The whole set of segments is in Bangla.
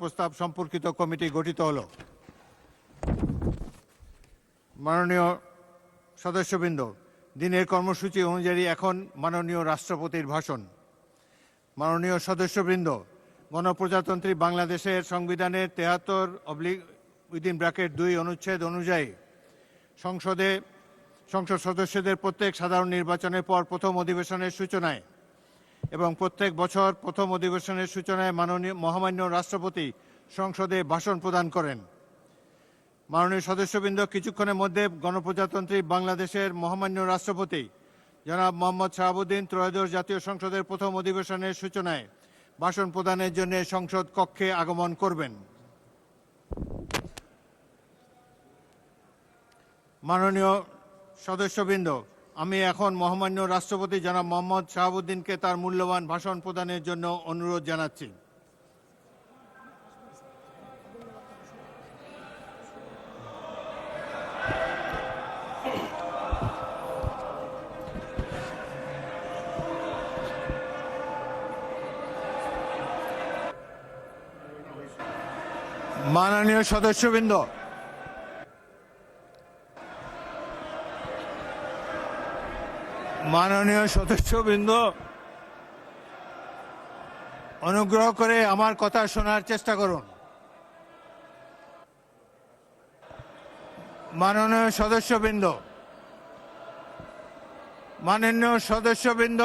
প্রস্তাব সম্পর্কিত কমিটি গঠিত হল। মাননীয় সদস্যবৃন্দ, দিনের কর্মসূচি অনুযায়ী এখন মাননীয় রাষ্ট্রপতির ভাষণ। মাননীয় সদস্যবৃন্দ, গণপ্রজাতন্ত্রী বাংলাদেশের সংবিধানের 73/2 অনুচ্ছেদ অনুযায়ী সংসদ সদস্যদের প্রত্যেক সাধারণ নির্বাচনের পর প্রথম অধিবেশনের সূচনায় এবং প্রত্যেক বছর প্রথম অধিবেশনের সূচনায় মহামান্য রাষ্ট্রপতি সংসদে ভাষণ প্রদান করেন। মাননীয় সদস্যবৃন্দ, কিছুক্ষণের মধ্যে গণপ্রজাতন্ত্রী বাংলাদেশের মহামান্য রাষ্ট্রপতি জনাব মোহাম্মদ শাহাবুদ্দিন ত্রয়োদশ জাতীয় সংসদের প্রথম অধিবেশনের সূচনায় ভাষণ প্রদানের জন্য সংসদ কক্ষে আগমন করবেন। মাননীয় সদস্যবৃন্দ, আমি এখন মহামান্য রাষ্ট্রপতি জনাব মোহাম্মদ শাহাবুদ্দিনকে তার মূল্যবান ভাষণ প্রদানের জন্য অনুরোধ জানাচ্ছি। মাননীয় সদস্যবৃন্দ, অনুগ্রহ করে আমার কথা শোনার চেষ্টা করুন। মাননীয় সদস্যবৃন্দ,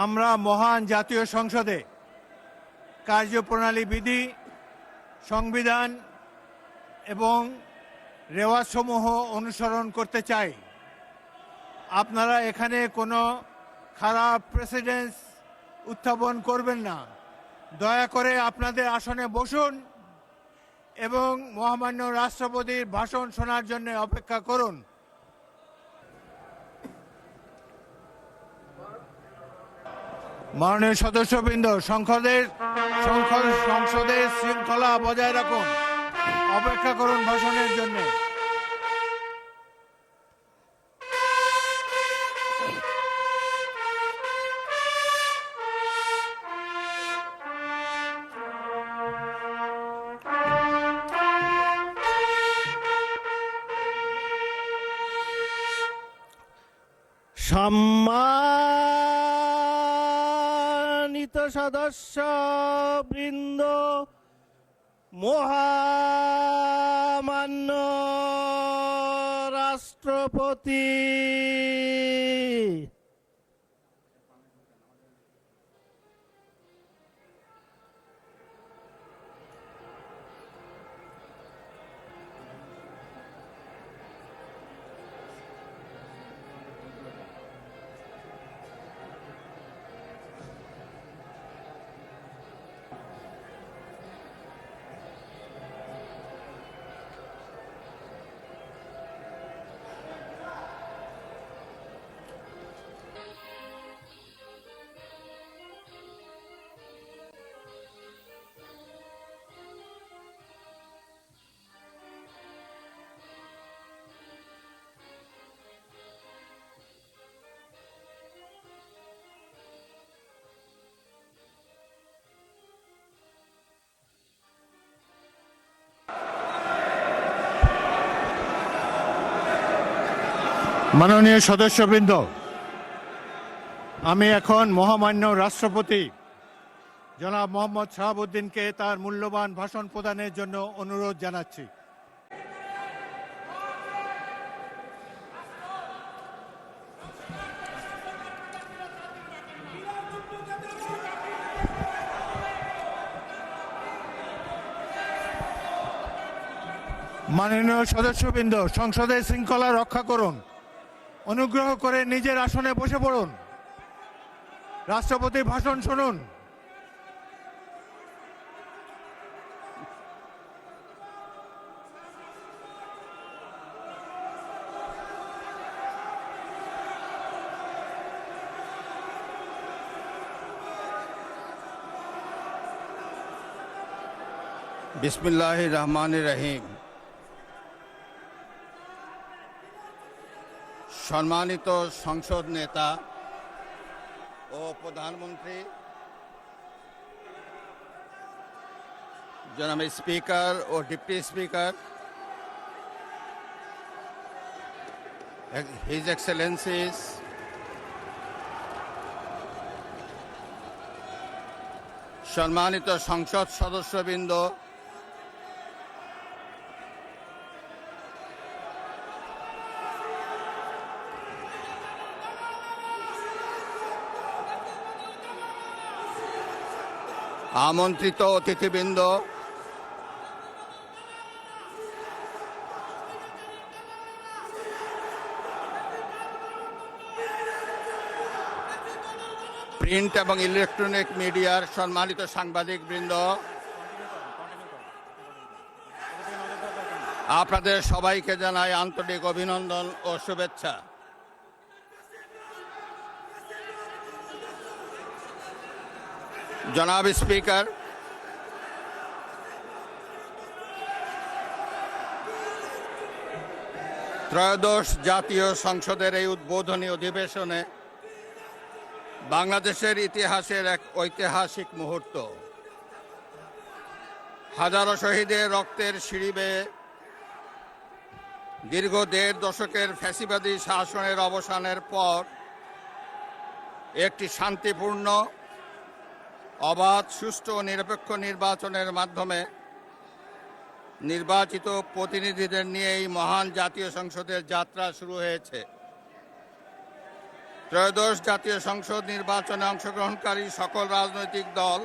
আমরা মহান জাতীয় সংসদে কার্যপ্রণালী বিধি, সংবিধান এবং রেওয়াজসমূহ অনুসরণ করতে চাই। আপনারা এখানে কোনো খারাপ প্রেসিডেন্স উত্থাপন করবেন না। দয়া করে আপনাদের আসনে বসুন এবং মহামান্য রাষ্ট্রপতির ভাষণ শোনার জন্য অপেক্ষা করুন। মাননীয় সদস্যবৃন্দ, সংসদের শৃঙ্খলা বজায় রাখুন। অপেক্ষা করুন ভাষণের জন্য। সম্মানিত সদস্যবৃন্দ, মহামান্য রাষ্ট্রপতি, মাননীয় সদস্যবৃন্দ, আমি এখন মহামান্য রাষ্ট্রপতি জনাব মোহাম্মদ শাহাবুদ্দিনকে তার মূল্যবান ভাষণ প্রদানের জন্য অনুরোধ জানাচ্ছি। মাননীয় সদস্যবৃন্দ, সংসদের শৃঙ্খলা রক্ষা করুন। অনুগ্রহ করে নিজের আসনে বসে পড়ুন। রাষ্ট্রপতির ভাষণ শুনুন। বিসমিল্লাহির রহমানির রহিম। সম্মানিত সংসদ নেতা ও প্রধানমন্ত্রী জনাব স্পিকার ও ডিপ্টি স্পিকার, হিজ এক্সেলেন্সিস, সম্মানিত সংসদ সদস্যবৃন্দ, আমন্ত্রিত অতিথিবৃন্দ, প্রিন্ট এবং ইলেকট্রনিক মিডিয়ার সম্মানিত সাংবাদিকবৃন্দ, আপনাদের সবাইকে জানাই আন্তরিক অভিনন্দন ও শুভেচ্ছা। জনাব স্পিকার, ত্রয়োদশ জাতীয় সংসদের এই উদ্বোধনী অধিবেশনে বাংলাদেশের ইতিহাসের এক ঐতিহাসিক মুহূর্ত। হাজারো শহীদের রক্তের সিঁড়ি বেয়ে দীর্ঘ ১.৫ দশকের ফ্যাসিবাদী শাসনের অবসানের পর একটি শান্তিপূর্ণ, অবাধ, সুষ্ঠু ও নিরপেক্ষ নির্বাচনের মাধ্যমে নির্বাচিত প্রতিনিধিদের নিয়ে এই মহান জাতীয় সংসদের যাত্রা শুরু হয়েছে। ত্রয়োদশ জাতীয় সংসদ নির্বাচনে অংশগ্রহণকারী সকল রাজনৈতিক দল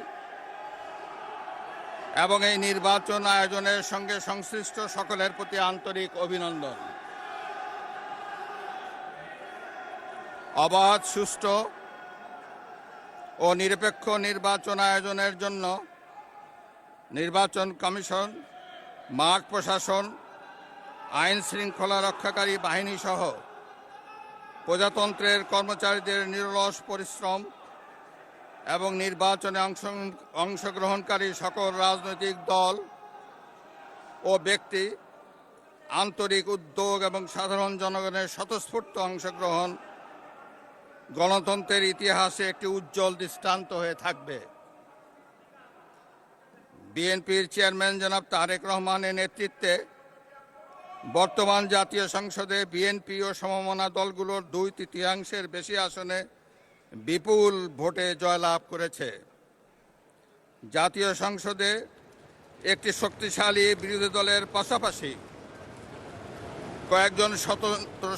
এবং এই নির্বাচন আয়োজনের সঙ্গে সংশ্লিষ্ট সকলের প্রতি আন্তরিক অভিনন্দন। অবাধ, সুষ্ঠু ও নিরপেক্ষ নির্বাচন আয়োজনের জন্য নির্বাচন কমিশন, মাঠ প্রশাসন, আইন শৃঙ্খলা রক্ষাকারী বাহিনী সহ প্রজাতন্ত্রের কর্মচারীদের নিরলস পরিশ্রম এবং নির্বাচনে অংশগ্রহণকারী সকল রাজনৈতিক দল ও ব্যক্তি, আন্তরিক উদ্যোগ এবং সাধারণ জনগণের স্বতঃস্ফূর্ত অংশগ্রহণ গণতন্ত্রের ইতিহাসে একটি উজ্জ্বল দৃষ্টান্ত হয়ে থাকবে। বিএনপির চেয়ারম্যান জনাব তারেক রহমানের নেতৃত্বে বর্তমান জাতীয় সংসদে বিএনপি ও সমমনা দলগুলোর 2/3 বেশি আসনে বিপুল ভোটে জয়লাভ করেছে। জাতীয় সংসদে একটি শক্তিশালী বিরোধী দলের পাশাপাশি কয়েকজন স্বতন্ত্র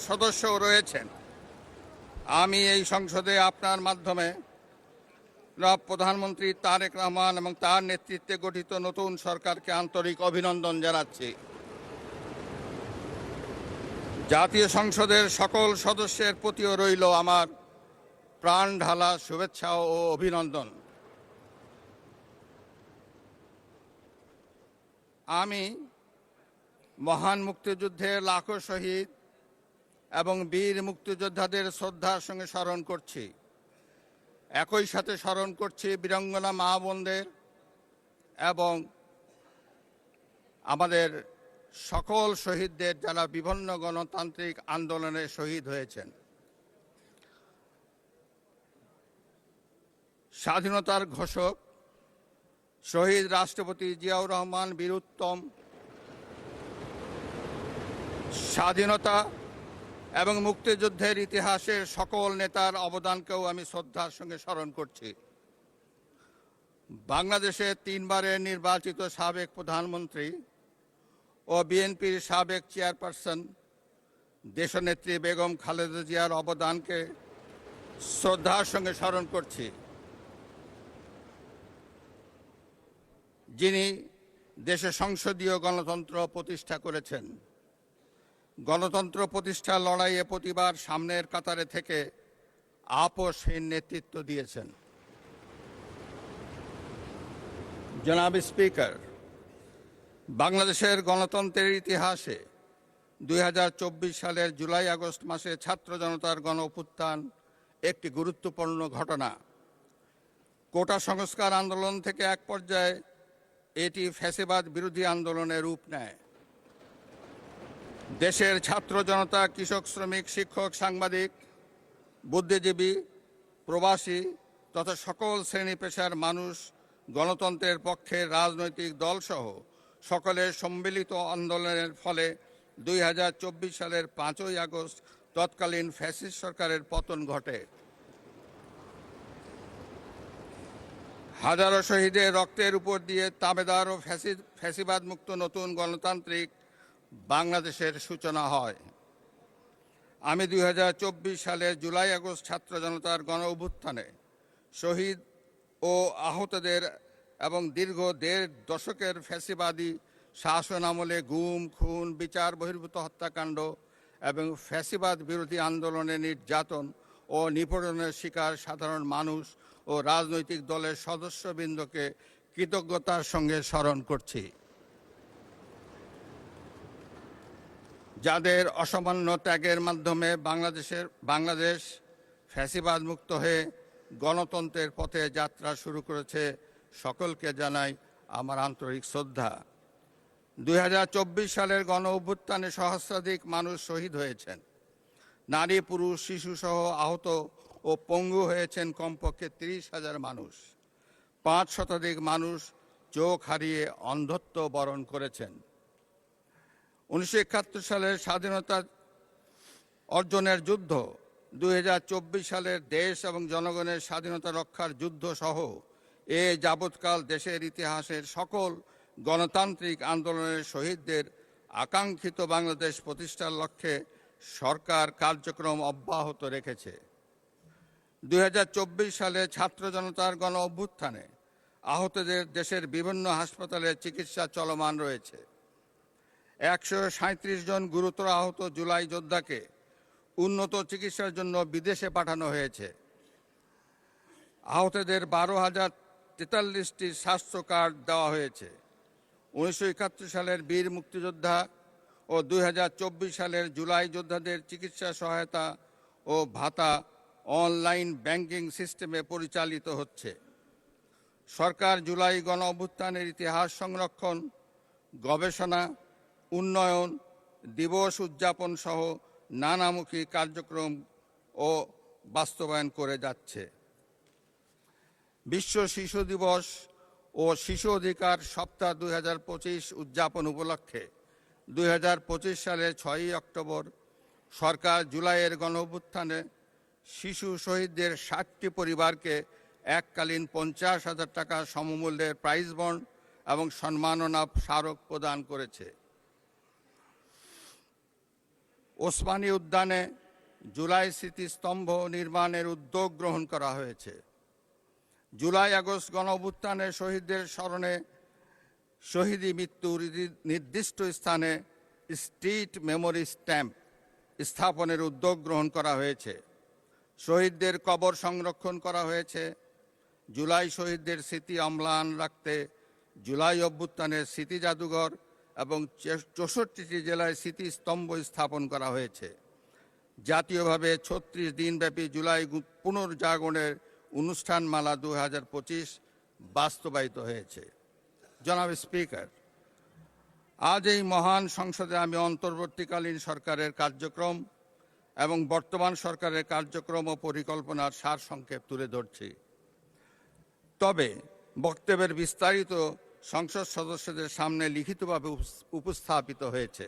সদস্যও রয়েছেন। আমি এই সংসদে আপনার মাধ্যমে প্রধানমন্ত্রী তারেক রহমান এবং তার নেতৃত্বে গঠিত নতুন সরকারকে আন্তরিক অভিনন্দন জানাচ্ছি। জাতীয় সংসদের সকল সদস্যের প্রতিও রইল আমার প্রাণ ঢালা শুভেচ্ছা ও অভিনন্দন। আমি মহান মুক্তিযুদ্ধের লাখো শহীদ এবং বীর মুক্তিযোদ্ধাদের শ্রদ্ধার সঙ্গে স্মরণ করছি। একই সাথে স্মরণ করছি বীরাঙ্গনা মা বোনদের এবং আমাদের সকল শহীদদের যারা বিভিন্ন গণতান্ত্রিক আন্দোলনে শহীদ হয়েছেন। স্বাধীনতার ঘোষক শহীদ রাষ্ট্রপতি জিয়াউর রহমান বীরুত্তম স্বাধীনতা এবং মুক্তিযুদ্ধের ইতিহাসের সকল নেতার অবদানকেও আমি শ্রদ্ধার সঙ্গে স্মরণ করছি। বাংলাদেশের 3 বারের নির্বাচিত সাবেক প্রধানমন্ত্রী ও বিএনপির সাবেক চেয়ারপারসন দেশনেত্রী বেগম খালেদা জিয়ার অবদানকে শ্রদ্ধার সঙ্গে স্মরণ করছি, যিনি দেশে সংসদীয় গণতন্ত্র প্রতিষ্ঠা করেছেন। গণতন্ত্র প্রতিষ্ঠার লড়াইয়ে প্রতিবার সামনের কাতারে থেকে আপোষহীন নেতৃত্ব দিয়েছেন। জনাব স্পিকার, বাংলাদেশের গণতন্ত্রের ইতিহাসে 2024 সালের জুলাই আগস্ট মাসে ছাত্র জনতার গণ অভ্যুত্থান একটি গুরুত্বপূর্ণ ঘটনা। কোটা সংস্কার আন্দোলন থেকে এক পর্যায়ে এটি ফ্যাসিবাদ বিরোধী আন্দোলনের রূপ নেয়। দেশের ছাত্র জনতা, কৃষক, শ্রমিক, শিক্ষক, সাংবাদিক, বুদ্ধিজীবী, প্রবাসী তথা সকল শ্রেণী পেশার মানুষ গণতন্ত্রের পক্ষে রাজনৈতিক দলসহ সকলের সম্মিলিত আন্দোলনের ফলে 2024 সালের 5ই আগস্ট তৎকালীন ফ্যাসিস্ট সরকারের পতন ঘটে। হাজারো শহীদের রক্তের উপর দিয়ে তাবেদার ও ফ্যাসিবাদ মুক্ত নতুন গণতান্ত্রিক বাংলাদেশের সূচনা হয়। আমি 2024 সালের জুলাই আগস্ট ছাত্র জনতার গণ অভ্যুত্থানে শহীদ ও আহতদের এবং দীর্ঘ 1.5 দশকের ফ্যাসিবাদী শাসন আমলে গুম, খুন, বিচার বহির্ভূত হত্যাকাণ্ড এবং ফ্যাসিবাদ বিরোধী আন্দোলনে নির্যাতন ও নিপীড়নের শিকার সাধারণ মানুষ ও রাজনৈতিক দলের সদস্যবৃন্দকে কৃতজ্ঞতার সঙ্গে স্মরণ করছি, যাদের অসামান্য ত্যাগের মাধ্যমে বাংলাদেশ ফ্যাসিবাদ মুক্ত হয়ে গণতন্ত্রের পথে যাত্রা শুরু করেছে। সকলকে জানাই আমার আন্তরিক শ্রদ্ধা। 2024 সালের গণ অভ্যুত্থানে সহস্রাধিক মানুষ শহীদ হয়েছেন। নারী, পুরুষ, শিশুসহ আহত ও পঙ্গু হয়েছেন কমপক্ষে 30,000 মানুষ। 5 শতাধিক মানুষ চোখ হারিয়ে অন্ধত্ব বরণ করেছেন। 1971 সালের স্বাধীনতা অর্জনের যুদ্ধ, 2024 সালের দেশ এবং জনগণের স্বাধীনতা রক্ষার যুদ্ধ সহ এ যাবৎকাল দেশের ইতিহাসের সকল গণতান্ত্রিক আন্দোলনের শহীদদের আকাঙ্ক্ষিত বাংলাদেশ প্রতিষ্ঠার লক্ষ্যে সরকার কার্যক্রম অব্যাহত রেখেছে। 2024 সালে ছাত্র জনতার গণ অভ্যুত্থানে আহতদের দেশের বিভিন্ন হাসপাতালে চিকিৎসা চলমান রয়েছে। 137 জন গুরুতর আহত জুলাই যোদ্ধাকে উন্নত চিকিৎসার জন্য বিদেশে পাঠানো হয়েছে। আহতদের 12,043টি স্বাস্থ্য কার্ড দেওয়া হয়েছে। 1971 সালের বীর মুক্তিযোদ্ধা ও 2024 সালের জুলাই যোদ্ধাদের চিকিৎসা সহায়তা ও ভাতা অনলাইন ব্যাংকিং সিস্টেমে পরিচালিত হচ্ছে। সরকার জুলাই গণ অভ্যুত্থানের ইতিহাস সংরক্ষণ, গবেষণা, উন্নয়ন, দিবস উদযাপন সহ নানামুখী কার্যক্রম ও বাস্তবায়ন করে যাচ্ছে। বিশ্ব শিশু দিবস ও শিশু অধিকার সপ্তাহ 2025 উদযাপন উপলক্ষে 2025 সালের 6ই অক্টোবর সরকার জুলাইয়ের গণ অভ্যুত্থানে শিশু শহীদদের 60টি পরিবারকে এককালীন 50,000 টাকা সমমূল্যের প্রাইজ বন্ড এবং সম্মাননা স্মারক প্রদান করেছে। ওসমানী উদ্যানে জুলাই স্মৃতিস্তম্ভ নির্মাণের উদ্যোগ গ্রহণ করা হয়েছে। জুলাই আগস্ট গণ অভ্যুত্থানের শহীদদের স্মরণে শহীদি মৃত্যুর নির্দিষ্ট স্থানে স্ট্রিট মেমোরি স্ট্যাম্প স্থাপনের উদ্যোগ গ্রহণ করা হয়েছে। শহীদদের কবর সংরক্ষণ করা হয়েছে। জুলাই শহীদদের স্মৃতি অম্লান রাখতে জুলাই অভ্যুত্থানের স্মৃতি জাদুঘর এবং 64টি জেলায় স্মৃতিস্তম্ভ স্থাপন করা হয়েছে। জাতীয়ভাবে 36 দিনব্যাপী জুলাই পুনর্জাগরণের অনুষ্ঠানমালা 2025 বাস্তবায়িত হয়েছে। জনাব স্পিকার, আজ এই মহান সংসদে আমি অন্তর্বর্তীকালীন সরকারের কার্যক্রম এবং বর্তমান সরকারের কার্যক্রম ও পরিকল্পনার সারসংক্ষেপ তুলে ধরছি। তবে বক্তব্যের বিস্তারিত সংসদ সদস্যদের সামনে লিখিতভাবে উপস্থাপিত হয়েছে।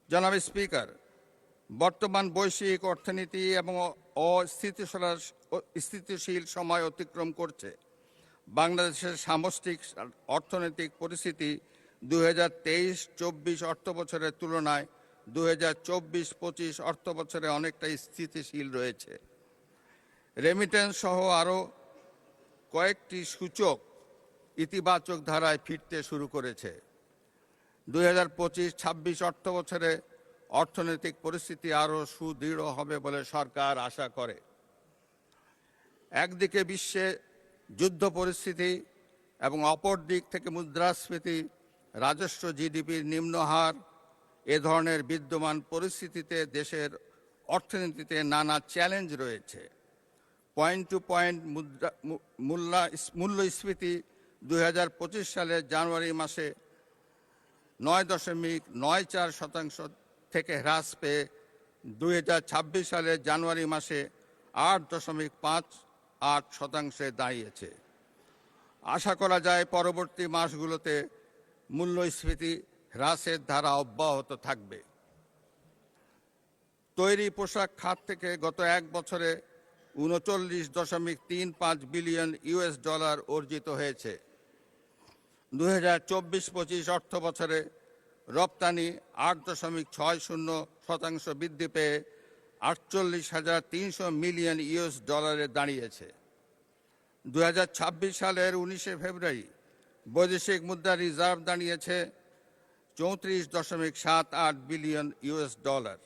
জনাব স্পিকার, বর্তমান বৈশ্বিক অর্থনীতি এবং অস্থিতিশীল সময় অতিক্রম করছে। বাংলাদেশের সামষ্টিক অর্থনৈতিক পরিস্থিতি 2023-24 অর্থবছরের তুলনায় 2024-25 অর্থবছরে অনেকটা স্থিতিশীল রয়েছে। রেমিটেন্স সহ আরও কয়েকটি সূচক ইতিবাচক ধারায় ফিরতে শুরু করেছে। 2025-26 অর্থবছরে অর্থনৈতিক পরিস্থিতি আরও সুদৃঢ় হবে বলে সরকার আশা করে। একদিকে বিশ্বে যুদ্ধ পরিস্থিতি এবং অপর দিক থেকে মুদ্রাস্ফীতি, রাজস্ব জিডিপির নিম্ন হার, এ ধরনের বিদ্যমান পরিস্থিতিতে দেশের অর্থনীতিতে নানা চ্যালেঞ্জ রয়েছে। পয়েন্ট টু পয়েন্ট মূল্যস্ফীতি 2025 সালের জানুয়ারি মাসে 9.94% থেকে হ্রাস পেয়ে 2026 সালের জানুয়ারি মাসে 8.58% দাঁড়িয়েছে। আশা করা যায় পরবর্তী মাসগুলোতে মূল্যস্ফীতি হ্রাসের ধারা অব্যাহত থাকবে। তৈরি পোশাক খাত থেকে গত এক বছরে ৩৯.৩৫ বিলিয়ন ইউএস ডলার অর্জিত হয়েছে। ২০২৪-২৫ অর্থ বছরে রপ্তানি ৮.৬০% বৃদ্ধি পেয়ে ৪৮,৩০০ মিলিয়ন ইউএস ডলারে দাঁড়িয়েছে। ২০২৬ সালের ১৯শে ফেব্রুয়ারি বৈদেশিক মুদ্রা রিজার্ভ দাঁড়িয়েছে ৩৪.৭৮ বিলিয়ন ইউএস ডলার।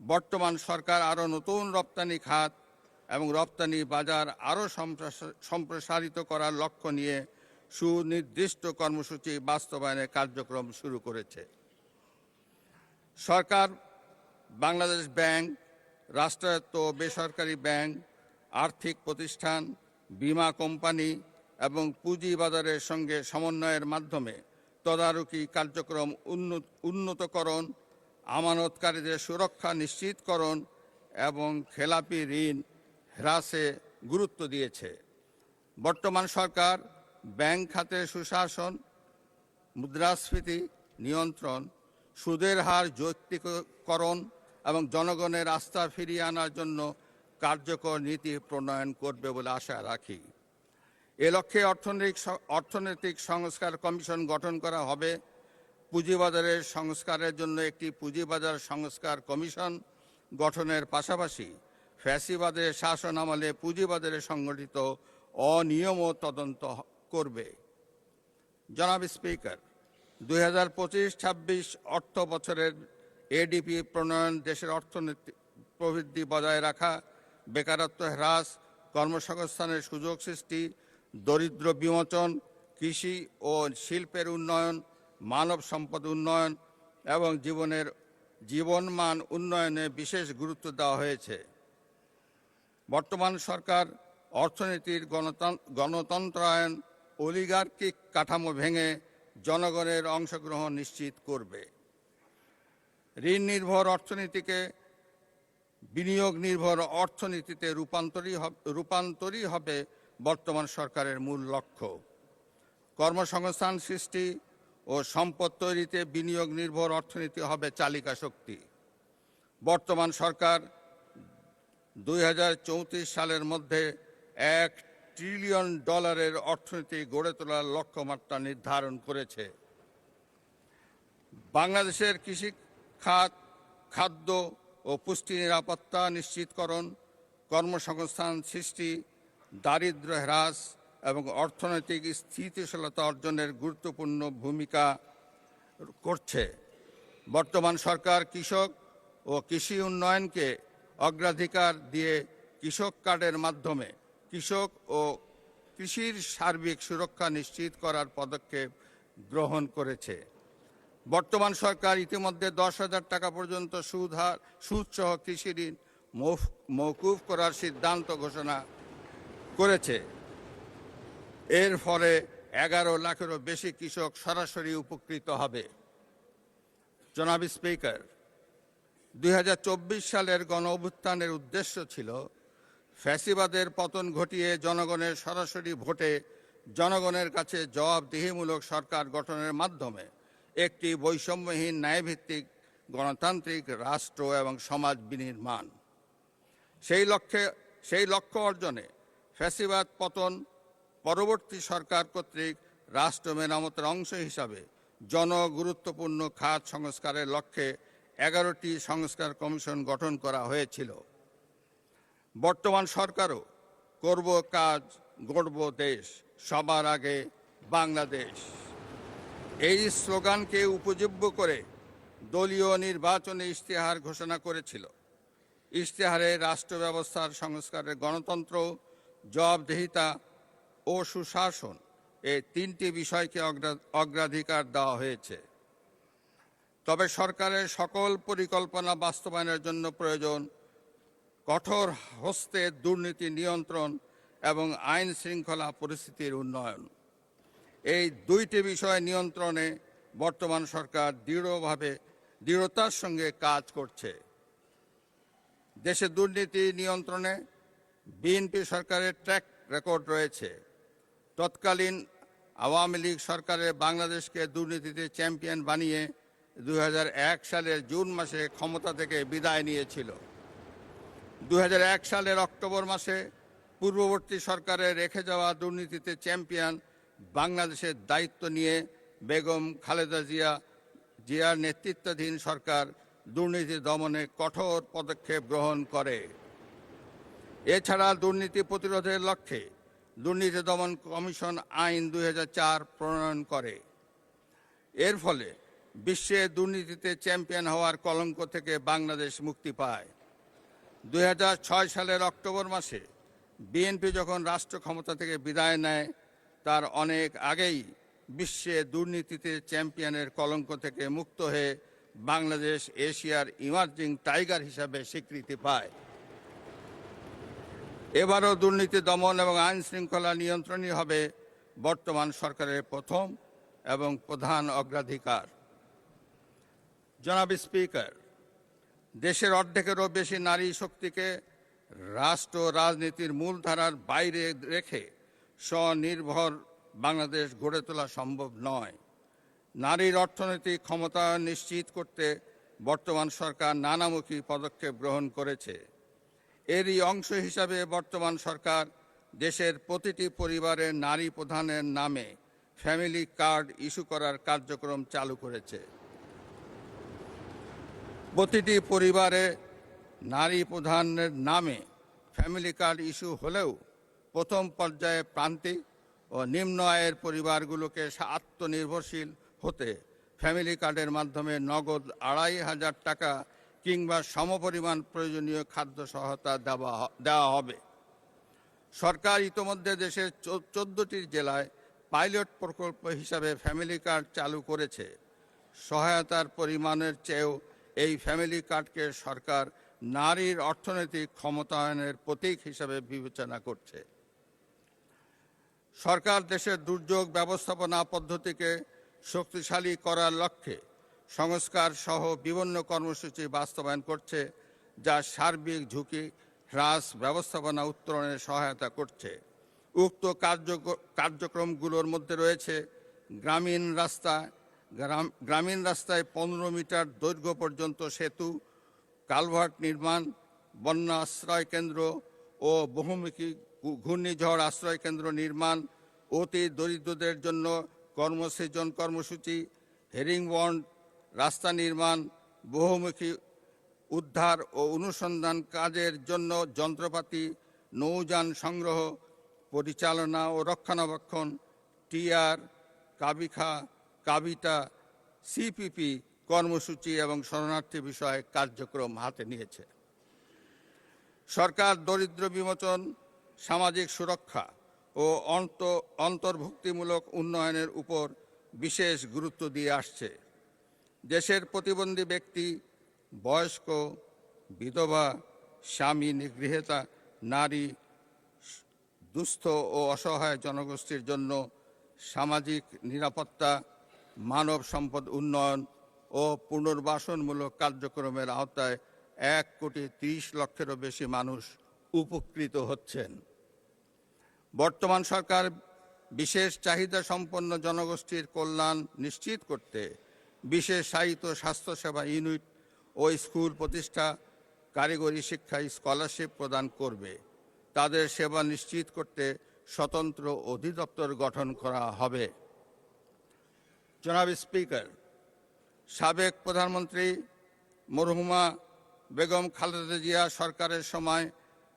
বর্তমান সরকার আরও নতুন রপ্তানি খাত এবং রপ্তানি বাজার আরও সম্প্রসারিত করার লক্ষ্য নিয়ে সুনির্দিষ্ট কর্মসূচি বাস্তবায়নের কার্যক্রম শুরু করেছে। সরকার বাংলাদেশ ব্যাংক, রাষ্ট্রায়ত্ত বেসরকারি ব্যাংক, আর্থিক প্রতিষ্ঠান, বীমা কোম্পানি এবং পুঁজিবাজারের সঙ্গে সমন্বয়ের মাধ্যমে তদারকি কার্যক্রম উন্নতকরণ, আমানতকারীদের সুরক্ষা নিশ্চিতকরণ এবং খেলাপি ঋণ হ্রাসে গুরুত্ব দিয়েছে। বর্তমান সরকার ব্যাংক খাতের সুশাসন, মুদ্রাস্ফীতি নিয়ন্ত্রণ, সুদের হার যৌক্তিকরণ এবং জনগণের আস্থা ফিরিয়ে আনার জন্য কার্যকর নীতি প্রণয়ন করবে বলে আশা রাখি। এ লক্ষ্যে অর্থনৈতিক সংস্কার কমিশন গঠন করা হবে। পুঁজিবাজারের সংস্কারের জন্য একটি পুঁজিবাজার সংস্কার কমিশন গঠনের পাশাপাশি ফ্যাসিবাদের শাসন আমলে পুঁজিবাজারে সংগঠিত অনিয়মও তদন্ত করবে। জনাব স্পিকার, ২০২৫-২৬ অর্থ বছরের এডিপি প্রণয়ন দেশের অর্থনৈতিক প্রবৃদ্ধি বজায় রাখা, বেকারত্ব হ্রাস, কর্মসংস্থানের সুযোগ সৃষ্টি, দরিদ্র বিমোচন, কৃষি ও শিল্পের উন্নয়ন, মানব সম্পদ উন্নয়ন এবং জীবনমান উন্নয়নে বিশেষ গুরুত্ব দেওয়া হয়েছে। বর্তমান সরকার অর্থনীতির গণতন্ত্রায়ন, অলিগার্কিক কাঠামো ভেঙে জনগণের অংশগ্রহণ নিশ্চিত করবে। ঋণ নির্ভর অর্থনীতিকে বিনিয়োগ নির্ভর অর্থনীতিতে রূপান্তরই হবে বর্তমান সরকারের মূল লক্ষ্য। কর্মসংস্থান সৃষ্টি ও সম্পদ তৈরিতে বিনিয়োগ নির্ভর অর্থনীতি হবে চালিকা শক্তি। বর্তমান সরকার ২০৩৪ সালের মধ্যে $১ ট্রিলিয়ন অর্থনীতি গড়ে তোলার লক্ষ্যমাত্রা নির্ধারণ করেছে। বাংলাদেশের কৃষি খাত, খাদ্য ও পুষ্টি নিরাপত্তা নিশ্চিতকরণ, কর্মসংস্থান সৃষ্টি, দারিদ্র্য হ্রাস এবং অর্থনৈতিক স্থিতিশীলতা অর্জনের গুরুত্বপূর্ণ ভূমিকা করছে। বর্তমান সরকার কৃষক ও কৃষি উন্নয়নকে অগ্রাধিকার দিয়ে কৃষক কার্ডের মাধ্যমে কৃষক ও কৃষির সার্বিক সুরক্ষা নিশ্চিত করার পদক্ষেপ গ্রহণ করেছে। বর্তমান সরকার ইতিমধ্যে 10,000 টাকা পর্যন্ত সুদসহ কৃষি ঋণ মওকুফ করার সিদ্ধান্ত ঘোষণা করেছে। এর ফলে 11 লাখেরও বেশি কৃষক সরাসরি উপকৃত হবে। জনাব স্পিকার, ২০২৪ সালের গণঅভ্যুত্থানের উদ্দেশ্য ছিল ফ্যাসিবাদের পতন ঘটিয়ে জনগণের সরাসরি ভোটে জনগণের কাছে জবাবদিহিমূলক সরকার গঠনের মাধ্যমে একটি বৈষম্যহীন ন্যায়ভিত্তিক গণতান্ত্রিক রাষ্ট্র এবং সমাজ বিনির্মাণ। সেই লক্ষ্য অর্জনে ফ্যাসিবাদ পতন পরবর্তী সরকার কর্তৃক রাষ্ট্র মেরামতের অংশ হিসাবে জনগুরুত্বপূর্ণ খাত সংস্কারের লক্ষ্যে 11টি সংস্কার কমিশন গঠন করা হয়েছিল। বর্তমান সরকারও করব কাজ, গড়ব দেশ, সবার আগে বাংলাদেশ, এই স্লোগানকে উপজীব্য করে দলীয় নির্বাচনী ইশতেহার ঘোষণা করেছিল। ইশতেহারে রাষ্ট্র ব্যবস্থার সংস্কারের গণতন্ত্র, জবাবদিহিতা ও সুশাসন এই 3টি বিষয়কে অগ্রাধিকার দেওয়া হয়েছে। তবে সরকারের সকল পরিকল্পনা বাস্তবায়নের জন্য প্রয়োজন কঠোর হস্তে দুর্নীতি নিয়ন্ত্রণ এবং আইন শৃঙ্খলা পরিস্থিতির উন্নয়ন। এই 2টি বিষয় নিয়ন্ত্রণে বর্তমান সরকার দৃঢ়তার সঙ্গে কাজ করছে। দেশে দুর্নীতি নিয়ন্ত্রণে বিএনপি সরকারের ট্র্যাক রেকর্ড রয়েছে। তৎকালীন আওয়ামী লীগ সরকারের বাংলাদেশকে দুর্নীতিতে চ্যাম্পিয়ন বানিয়ে 2001 সালের জুন মাসে ক্ষমতা থেকে বিদায় নিয়েছিল। 2001 সালের অক্টোবর মাসে পূর্ববর্তী সরকারের রেখে যাওয়া দুর্নীতিতে চ্যাম্পিয়ন বাংলাদেশের দায়িত্ব নিয়ে বেগম খালেদা জিয়ার নেতৃত্বাধীন সরকার দুর্নীতি দমনে কঠোর পদক্ষেপ গ্রহণ করে। এছাড়া দুর্নীতি প্রতিরোধের লক্ষ্যে দুর্নীতি দমন কমিশন আইন 2004 প্রণয়ন করে। এর ফলে বিশ্বে দুর্নীতিতে চ্যাম্পিয়ন হওয়ার কলঙ্ক থেকে বাংলাদেশ মুক্তি পায়। 2006 সালের অক্টোবর মাসে বিএনপি যখন রাষ্ট্র ক্ষমতা থেকে বিদায় নেয়, তার অনেক আগেই বিশ্বে দুর্নীতিতে চ্যাম্পিয়নের কলঙ্ক থেকে মুক্ত হয়ে বাংলাদেশ এশিয়ার ইমার্জিং টাইগার হিসাবে স্বীকৃতি পায়। এবারও দুর্নীতি দমন এবং আইন শৃঙ্খলা নিয়ন্ত্রণই হবে বর্তমান সরকারের প্রথম এবং প্রধান অগ্রাধিকার। জনাব স্পিকার, দেশের অর্ধেকেরও বেশি নারী শক্তিকে রাষ্ট্র রাজনীতির মূলধারার বাইরে রেখে স্বনির্ভর বাংলাদেশ গড়ে তোলা সম্ভব নয়। নারীর অর্থনৈতিক ক্ষমতায়ন নিশ্চিত করতে বর্তমান সরকার নানামুখী পদক্ষেপ গ্রহণ করেছে। এরই অংশ হিসাবে বর্তমান সরকার দেশের প্রতিটি পরিবারের নারী প্রধানের নামে ফ্যামিলি কার্ড ইস্যু করার কার্যক্রম চালু করেছে। প্রতিটি পরিবারে নারী প্রধানের নামে ফ্যামিলি কার্ড ইস্যু হলেও প্রথম পর্যায়ে প্রান্তিক ও নিম্ন আয়ের পরিবারগুলোকে আত্মনির্ভরশীল হতে ফ্যামিলি কার্ডের মাধ্যমে নগদ 2,500 টাকা কিংবা সমপরিমাণ প্রয়োজনীয় খাদ্য সহায়তা দেওয়া হবে। সরকার ইতোমধ্যে দেশের 14টি জেলায় পাইলট প্রকল্প হিসাবে ফ্যামিলি কার্ড চালু করেছে। সহায়তার পরিমাণের চেয়েও এই ফ্যামিলি কার্ডকে সরকার নারীর অর্থনৈতিক ক্ষমতায়নের প্রতীক হিসাবে বিবেচনা করছে। সরকার দেশের দুর্যোগ ব্যবস্থাপনা পদ্ধতিকে শক্তিশালী করার লক্ষ্যে সংস্কার সহ বিভিন্ন কর্মসূচি বাস্তবায়ন করছে, যা সার্বিক ঝুঁকি হ্রাস ব্যবস্থাপনা উত্তরণে সহায়তা করছে। উক্ত কার্যক্রমগুলোর মধ্যে রয়েছে গ্রামীণ রাস্তায় 15 মিটার দৈর্ঘ্য পর্যন্ত সেতু, কালভার্ট নির্মাণ, বন্যা আশ্রয় কেন্দ্র ও বহুমুখী ঘূর্ণিঝড় আশ্রয় কেন্দ্র নির্মাণ, অতি দরিদ্রদের জন্য কর্মসৃজন কর্মসূচি, হেরিংবন্ড রাস্তা নির্মাণ, বহুমুখী উদ্ধার ও অনুসন্ধান কাজের জন্য যন্ত্রপাতি, নৌযান সংগ্রহ, পরিচালনা ও রক্ষণাবেক্ষণ, টিআর, কাবিটা, সিপিপি কর্মসূচি এবং শরণার্থী বিষয়ে কার্যক্রম হাতে নিয়েছে। সরকার দরিদ্র বিমোচন, সামাজিক সুরক্ষা ও অন্তর্ভুক্তিমূলক উন্নয়নের উপর বিশেষ গুরুত্ব দিয়ে আসছে। দেশের প্রতিবন্ধী ব্যক্তি, বয়স্ক, বিধবা, স্বামী নিগৃহীতা নারী, দুস্থ ও অসহায় জনগোষ্ঠীর জন্য সামাজিক নিরাপত্তা, মানব সম্পদ উন্নয়ন ও পুনর্বাসনমূলক কার্যক্রমের আওতায় 1,30,00,000-এরও বেশি মানুষ উপকৃত হচ্ছেন। বর্তমান সরকার বিশেষ চাহিদা সম্পন্ন জনগোষ্ঠীর কল্যাণ নিশ্চিত করতে বিশেষায়িত স্বাস্থ্যসেবা ইউনিট ও স্কুল প্রতিষ্ঠা, কারিগরি শিক্ষায় স্কলারশিপ প্রদান করবে। তাদের সেবা নিশ্চিত করতে স্বতন্ত্র অধিদপ্তর গঠন করা হবে। জনাব স্পিকার, সাবেক প্রধানমন্ত্রী মরহুমা বেগম খালেদা জিয়া সরকারের সময়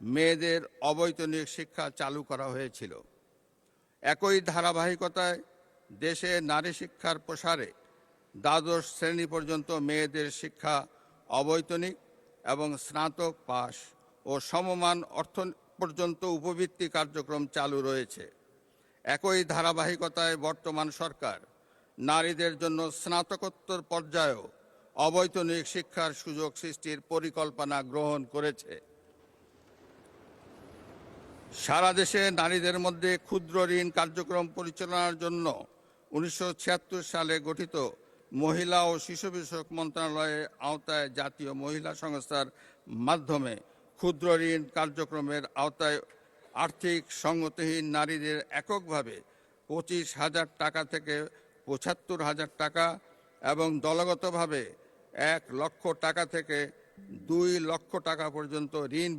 মেয়েদের অবৈতনিক শিক্ষা চালু করা হয়েছিল। একই ধারাবাহিকতায় দেশে নারী শিক্ষার প্রসারে দ্বাদশ শ্রেণী পর্যন্ত মেয়েদের শিক্ষা অবৈতনিক এবং স্নাতক পাস ও সমমান অর্থ পর্যন্ত উপবৃত্তি কার্যক্রম চালু রয়েছে। একই ধারাবাহিকতায় বর্তমান সরকার নারীদের জন্য স্নাতকোত্তর পর্যায়েও অবৈতনিক শিক্ষার সুযোগ সৃষ্টির পরিকল্পনা গ্রহণ করেছে। সারা দেশে নারীদের মধ্যে ক্ষুদ্র ঋণ কার্যক্রম পরিচালনার জন্য 1976 সালে গঠিত মহিলা ও শিশু বিষয়ক মন্ত্রণালয়ের আওতায় জাতীয় মহিলা সংস্থার মাধ্যমে ক্ষুদ্র ঋণ কার্যক্রমের আওতায় আর্থিক সঙ্গতিহীন নারীদের এককভাবে 25,000 টাকা থেকে 75,000 টাকা এবং দলগতভাবে 1 লক্ষ টাকা থেকে 2 লক্ষ টাকা পর্যন্ত ঋণ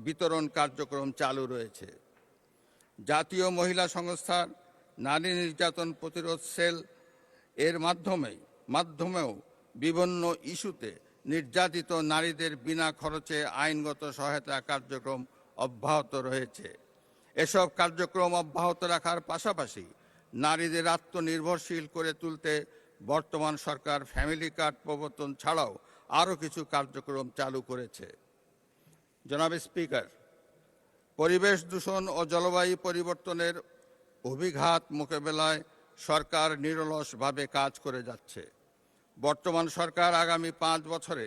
বিতরণ কার্যক্রম চালু রয়েছে। জাতীয় মহিলা সংস্থার নারী নির্যাতন প্রতিরোধ সেল এর মাধ্যমেও বিভিন্ন ইস্যুতে নির্যাতিত নারীদের বিনা খরচে আইনগত সহায়তা কার্যক্রম অব্যাহত রয়েছে। এসব কার্যক্রম অব্যাহত রাখার পাশাপাশি নারীদের আত্মনির্ভরশীল করে তুলতে বর্তমান সরকার ফ্যামিলি কার্ড প্রবর্তন ছাড়াও আরও কিছু কার্যক্রম চালু করেছে। জনাব স্পিকার, পরিবেশ দূষণ ও জলবায়ু পরিবর্তনের অভিঘাত মোকাবেলায় সরকার নিরলসভাবে কাজ করে যাচ্ছে। বর্তমান সরকার আগামী 5 বছরে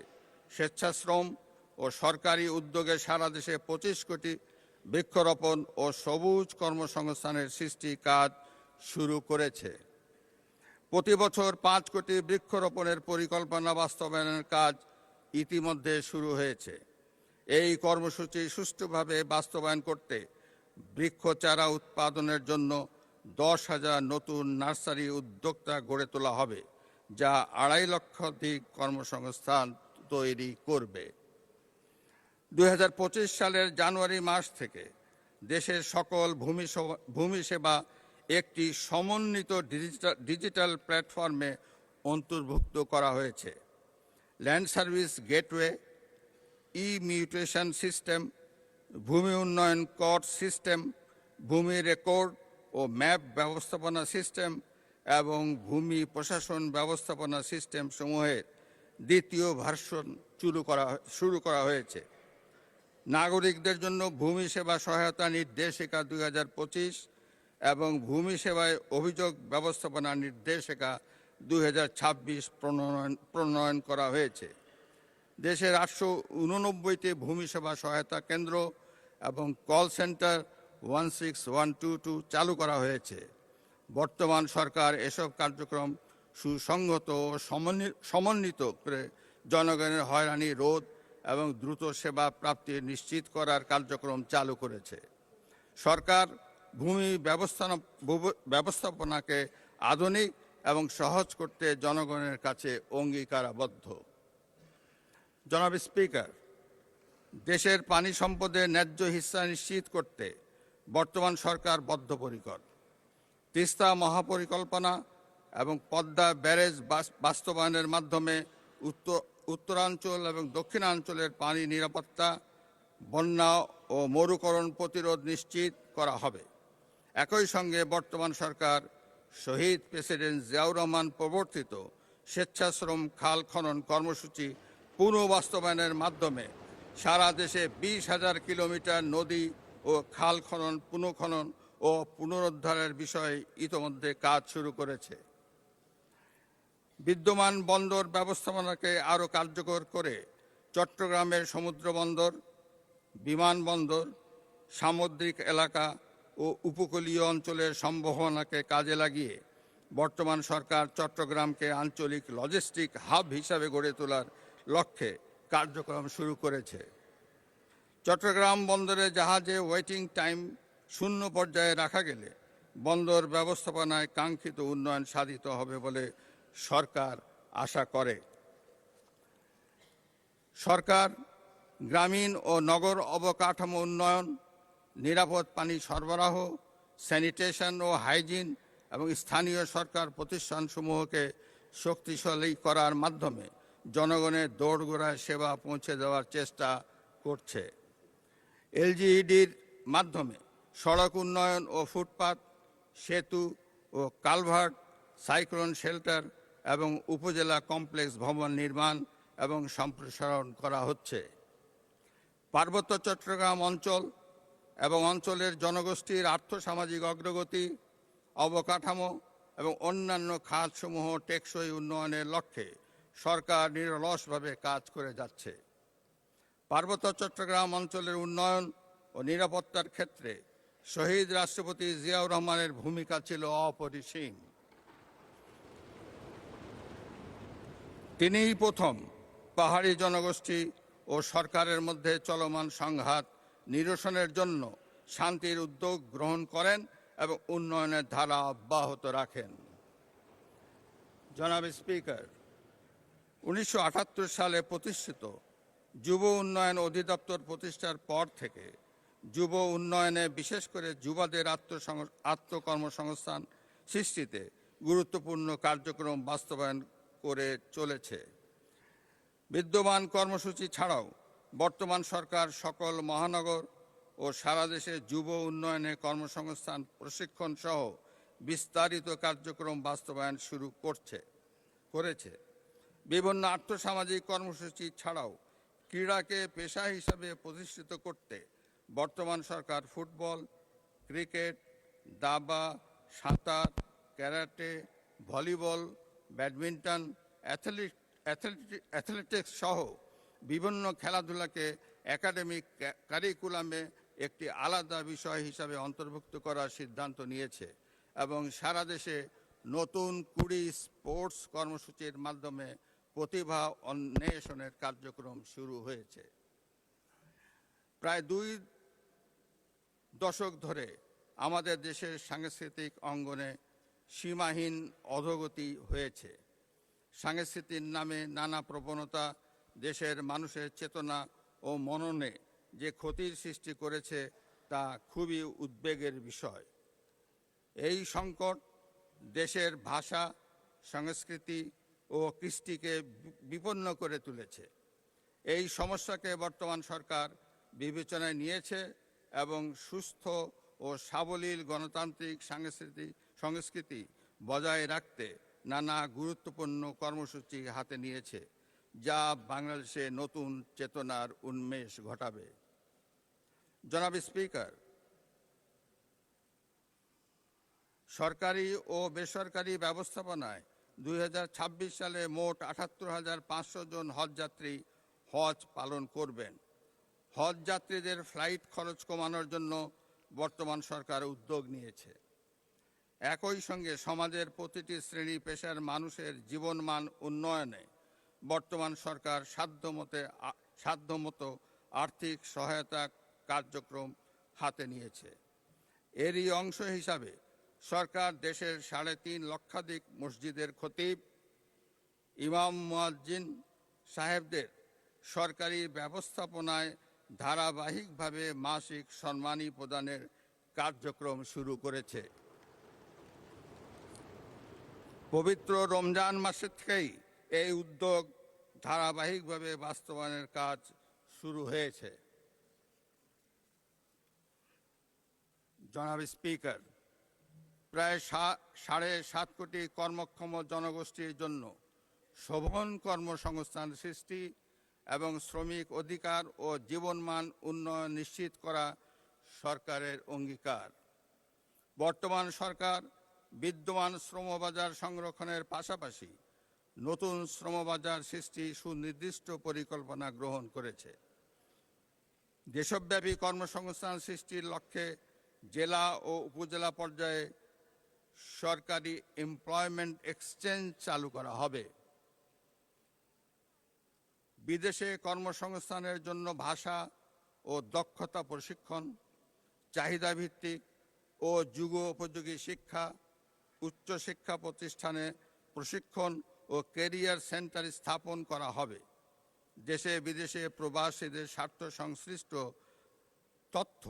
স্বেচ্ছাশ্রম ও সরকারি উদ্যোগে সারা দেশে 25 কোটি বৃক্ষরোপণ ও সবুজ কর্মসংস্থানের সৃষ্টি কাজ শুরু করেছে। প্রতি বছর 5 কোটি বৃক্ষরোপণের পরিকল্পনা বাস্তবায়নের কাজ ইতিমধ্যে শুরু হয়েছে। এই কর্মসূচি সুষ্ঠুভাবে বাস্তবায়ন করতে বৃক্ষ চারা উৎপাদনের জন্য 10,000 নতুন নার্সারি উদ্যোক্তা গড়ে তোলা হবে, যা 2.5 লক্ষাধিক কর্মসংস্থান তৈরি করবে। 2025 সালের জানুয়ারি মাস থেকে দেশের সকল ভূমি সেবা একটি সমন্বিত ডিজিটাল প্ল্যাটফর্মে অন্তর্ভুক্ত করা হয়েছে। Land service gateway, mutation system, ভূমি উন্নয়ন কর সিস্টেম, ভূমি রেকর্ড ও ম্যাপ ব্যবস্থাপনা সিস্টেম এবং ভূমি প্রশাসন ব্যবস্থাপনা সিস্টেম সমূহের দ্বিতীয় ভার্সন শুরু করা হয়েছে। নাগরিকদের জন্য ভূমি সেবা সহায়তা নির্দেশিকা 2025 এবং ভূমি সেবায় অভিযোগ ব্যবস্থাপনা নির্দেশিকা 2026 প্রণয়ন করা হয়েছে। দেশের 889টি ভূমি সেবা সহায়তা কেন্দ্র এবং কল সেন্টার 16122 চালু করা হয়েছে। বর্তমান সরকার এসব কার্যক্রম সুসংহত ও সমন্বিত করে জনগণের হয়রানি রোধ এবং দ্রুত সেবা প্রাপ্তি নিশ্চিত করার কার্যক্রম চালু করেছে। সরকার ভূমি ব্যবস্থাপনাকে আধুনিক এবং সহজ করতে জনগণের কাছে অঙ্গীকারাবদ্ধ। জনাব স্পিকার, দেশের পানি সম্পদের ন্যায্য হিস্সা নিশ্চিত করতে বর্তমান সরকার বদ্ধপরিকর। তিস্তা মহাপরিকল্পনা এবং পদ্মা ব্যারেজ বাস্তবায়নের মাধ্যমে উত্তরাঞ্চল এবং দক্ষিণাঞ্চলের পানি নিরাপত্তা, বন্যা ও মরুকরণ প্রতিরোধ নিশ্চিত করা হবে। একই সঙ্গে বর্তমান সরকার শহীদ প্রেসিডেন্ট জিয়াউর রহমান প্রবর্তিত স্বেচ্ছাশ্রম খাল খনন কর্মসূচি পুনঃবাস্তবায়নের মাধ্যমে সারা দেশে 20,000 কিলোমিটার নদী ও খাল খনন পুনঃখনন ও পুনরুদ্ধারের বিষয়ে ইতোমধ্যে কাজ শুরু করেছে। বিদ্যমান বন্দর ব্যবস্থাপনাকে আরও কার্যকর করে চট্টগ্রামের সমুদ্র বন্দর, বিমানবন্দর, সামুদ্রিক এলাকা ও উপকূলীয় অঞ্চলের সম্ভাবনাকে কাজে লাগিয়ে বর্তমান সরকার চট্টগ্রামকে আঞ্চলিক লজিস্টিক হাব হিসাবে গড়ে তোলার লক্ষ্যে কার্যক্রম শুরু করেছে। চট্টগ্রাম বন্দরে জাহাজে ওয়েটিং টাইম 0 পর্যায়ে রাখা গেলে বন্দর ব্যবস্থাপনায় কাঙ্ক্ষিত উন্নয়ন সাধিত হবে বলে সরকার আশা করে। সরকার গ্রামীণ ও নগর অবকাঠামো উন্নয়ন, নিরাপদ পানি সরবরাহ, স্যানিটেশন ও হাইজিন এবং স্থানীয় সরকার প্রতিষ্ঠানসমূহকে শক্তিশালী করার মাধ্যমে জনগণের দোরগোড়ায় সেবা পৌঁছে দেওয়ার চেষ্টা করছে। এলজিইডির মাধ্যমে সড়ক উন্নয়ন ও ফুটপাত, সেতু ও কালভার্ট, সাইক্লোন শেল্টার এবং উপজেলা কমপ্লেক্স ভবন নির্মাণ এবং সম্প্রসারণ করা হচ্ছে। পার্বত্য চট্টগ্রাম অঞ্চল এবং অঞ্চলের জনগোষ্ঠীর আর্থসামাজিক অগ্রগতি, অবকাঠামো এবং অন্যান্য খাতসমূহ টেকসই উন্নয়নের লক্ষ্যে সরকার নিরলসভাবে কাজ করে যাচ্ছে। পার্বত্য চট্টগ্রাম অঞ্চলের উন্নয়ন ও নিরাপত্তার ক্ষেত্রে শহীদ রাষ্ট্রপতি জিয়াউর রহমানের ভূমিকা ছিল অপরিসীম। তিনিই প্রথম পাহাড়ি জনগোষ্ঠী ও সরকারের মধ্যে চলমান সংঘাত নিরসনের জন্য শান্তির উদ্যোগ গ্রহণ করেন এবং উন্নয়নের ধারা অব্যাহত রাখেন। জনাব স্পিকার, 1978 সালে প্রতিষ্ঠিত যুব উন্নয়ন অধিদপ্তর প্রতিষ্ঠার পর থেকে যুব উন্নয়নে, বিশেষ করে যুবাদের আত্মকর্মসংস্থান সৃষ্টিতে গুরুত্বপূর্ণ কার্যক্রম বাস্তবায়ন করে চলেছে। বিদ্যমান কর্মসূচি ছাড়াও বর্তমান সরকার সকল মহানগর ও সারা দেশে যুব উন্নয়নে কর্মসংস্থান প্রশিক্ষণ সহ বিস্তারিত কার্যক্রম বাস্তবায়ন শুরু করেছে। বিভিন্ন আর্থসামাজিক কর্মসূচি ছাড়াও ক্রীড়াকে পেশা হিসাবে প্রতিষ্ঠিত করতে বর্তমান সরকার ফুটবল, ক্রিকেট, দাবা, সাঁতার, ক্যারাটে, ভলিবল, ব্যাডমিন্টন, অ্যাথলেটিক্স সহ বিভিন্ন খেলাধুলাকে একাডেমিক কারিকুলামে একটি আলাদা বিষয় হিসাবে অন্তর্ভুক্ত করার সিদ্ধান্ত নিয়েছে এবং সারা দেশে নতুন 20 স্পোর্টস কর্মসূচির মাধ্যমে প্রতিভা অন্বেষণের কার্যক্রম শুরু হয়েছে। প্রায় 2 দশক ধরে আমাদের দেশের সাংস্কৃতিক অঙ্গনে সীমাহীন অধোগতি হয়েছে। সাংস্কৃতির নামে নানা প্রবণতা দেশের মানুষের চেতনা ও মননে যে ক্ষতির সৃষ্টি করেছে তা খুবই উদ্বেগের বিষয়। এই সংকট দেশের ভাষা, সংস্কৃতি ও কৃষ্টিকে বিপন্ন করে তুলেছে। এই সমস্যাকে বর্তমান সরকার বিবেচনায় নিয়েছে এবং সুস্থ ও সাবলীল গণতান্ত্রিক সংস্কৃতি বজায় রাখতে নানা গুরুত্বপূর্ণ কর্মসূচি হাতে নিয়েছে, যা বাংলাদেশে নতুন চেতনার উন্মেষ ঘটাবে। জনাব স্পিকার, সরকারি ও বেসরকারি ব্যবস্থাপনায় 2026 সালে মোট 78,500 জন হজযাত্রী হজ পালন করবেন। হজ যাত্রীদের ফ্লাইট খরচ কমানোর জন্য বর্তমান সরকার উদ্যোগ নিয়েছে। একই সঙ্গে সমাজের প্রতিটি শ্রেণী পেশার মানুষের জীবনমান উন্নয়নে বর্তমান সরকার সাধ্যমতো আর্থিক সহায়তা কার্যক্রম হাতে নিয়েছে। এরই অংশ হিসাবে সরকার দেশের 3.5 লক্ষাধিক মসজিদের খতিব, ইমাম, মুয়াজ্জিন সাহেবদের সরকারি ব্যবস্থাপনায় ধারাবাহিকভাবে মাসিক সম্মানী প্রদানের কার্যক্রম শুরু করেছে। পবিত্র রমজান মাসের থেকেই এই উদ্যোগ ধারাবাহিকভাবে বাস্তবায়নের কাজ শুরু হয়েছে। জনাব স্পিকার, প্রায় 7.5 কোটি কর্মক্ষম জনগোষ্ঠীর জন্য শোভন কর্মসংস্থান সৃষ্টি এবং শ্রমিক অধিকার ও জীবনমান উন্নয়ন নিশ্চিত করা সরকারের অঙ্গীকার। বর্তমান সরকার বিদ্যমান শ্রমবাজার সংরক্ষণের পাশাপাশি নতুন শ্রমবাজার সৃষ্টি সুনির্দিষ্ট পরিকল্পনা গ্রহণ করেছে। দেশব্যাপী কর্মসংস্থান সৃষ্টির লক্ষ্যে জেলা ও উপজেলা পর্যায়ে সরকারি এমপ্লয়মেন্ট এক্সচেঞ্জ চালু করা হবে। বিদেশে কর্মসংস্থানের জন্য ভাষা ও দক্ষতা প্রশিক্ষণ, চাহিদাভিত্তিক ও যুগোপযোগী শিক্ষা, উচ্চশিক্ষা প্রতিষ্ঠানে প্রশিক্ষণ ও ক্যারিয়ার সেন্টার স্থাপন করা হবে। দেশে বিদেশে প্রবাসীদের স্বার্থ সংশ্লিষ্ট তথ্য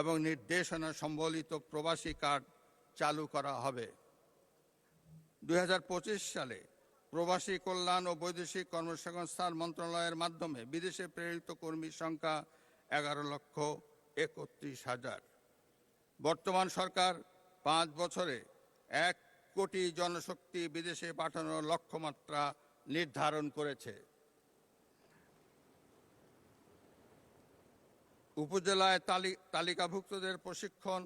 এবং নির্দেশনা সম্বলিত প্রবাসী কার্ড চালু করা হবে। 2025 সালে প্রবাসী কল্যাণ ও বৈদেশিক কর্মসংস্থান মন্ত্রণালয়ের মাধ্যমে বিদেশে প্রেরিত কর্মীর সংখ্যা 11,31,000। বর্তমান সরকার 5 বছরে 1 কোটি জনশক্তি বিদেশে পাঠানোর লক্ষ্যমাত্রা নির্ধারণ করেছে। উপজেলায় তালিকাভুক্তদের প্রশিক্ষণ,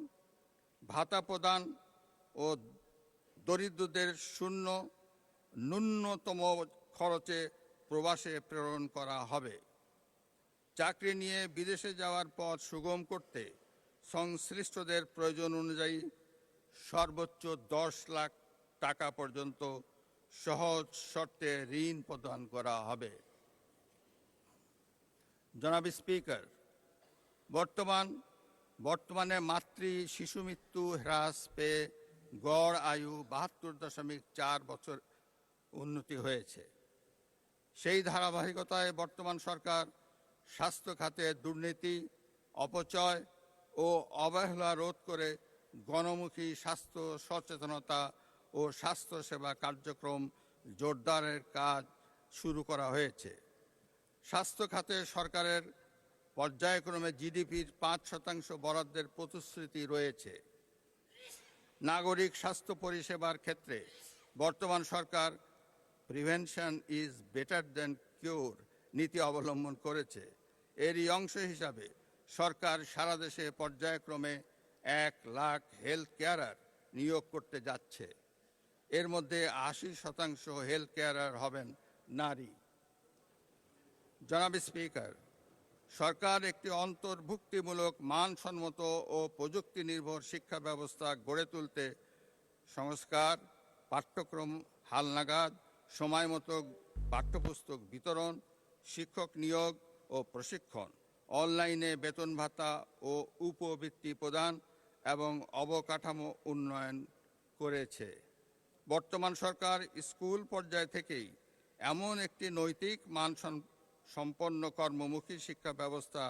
ভাতা প্রদান ও দরিদ্রদের ন্যূনতম খরচে প্রবাসে প্রেরণ করা হবে। চাকরি নিয়ে বিদেশে যাওয়ার পথ সুগম করতে সংশ্লিষ্টদের প্রয়োজন অনুযায়ী সর্বোচ্চ 10 লাখ টাকা পর্যন্ত সহজ শর্তে ঋণ প্রদান করা হবে। জনাব স্পিকার, বর্তমান বর্তমানে মাতৃ শিশু মৃত্যু হ্রাস পেয়ে গড় আয়ু ৭২.৪ বছর উন্নতি হয়েছে। সেই ধারাবাহিকতায় বর্তমান সরকার স্বাস্থ্য খাতে দুর্নীতি, অপচয় ও অবহেলা রোধ করে গণমুখী স্বাস্থ্য সচেতনতা ও স্বাস্থ্যসেবা কার্যক্রম জোরদারের কাজ শুরু করা হয়েছে। স্বাস্থ্য খাতে সরকারের পর্যায়ক্রমে জিডিপির ৫% বরাদ্দের প্রতিশ্রুতি রয়েছে। নাগরিক স্বাস্থ্য পরিষেবার ক্ষেত্রে বর্তমান সরকার প্রিভেনশন ইজ বেটার দ্যান কিউর নীতি অবলম্বন করেছে। এরই অংশ হিসাবে সরকার সারা দেশে পর্যায়ক্রমে ১ লাখ হেলথ কেয়ারার নিয়োগ করতে যাচ্ছে। এর মধ্যে ৮০% হেলথ কেয়ারার হবেন নারী। জনাব স্পিকার, সরকার একটি অন্তর্ভুক্তিমূলক মানসম্মত ও প্রযুক্তি নির্ভর শিক্ষা ব্যবস্থা গড়ে তুলতে সংস্কার, পাঠ্যক্রম হালনাগাদ, সময়মতো পাঠ্যপুস্তক বিতরণ, শিক্ষক নিয়োগ ও প্রশিক্ষণ, অনলাইনে বেতন ভাতা ও উপবৃত্তি প্রদান এবং অবকাঠামো উন্নয়ন করেছে। বর্তমান সরকার স্কুল পর্যায় থেকেই এমন একটি নৈতিক মানসম্পন্ন কর্মমুখী শিক্ষা ব্যবস্থা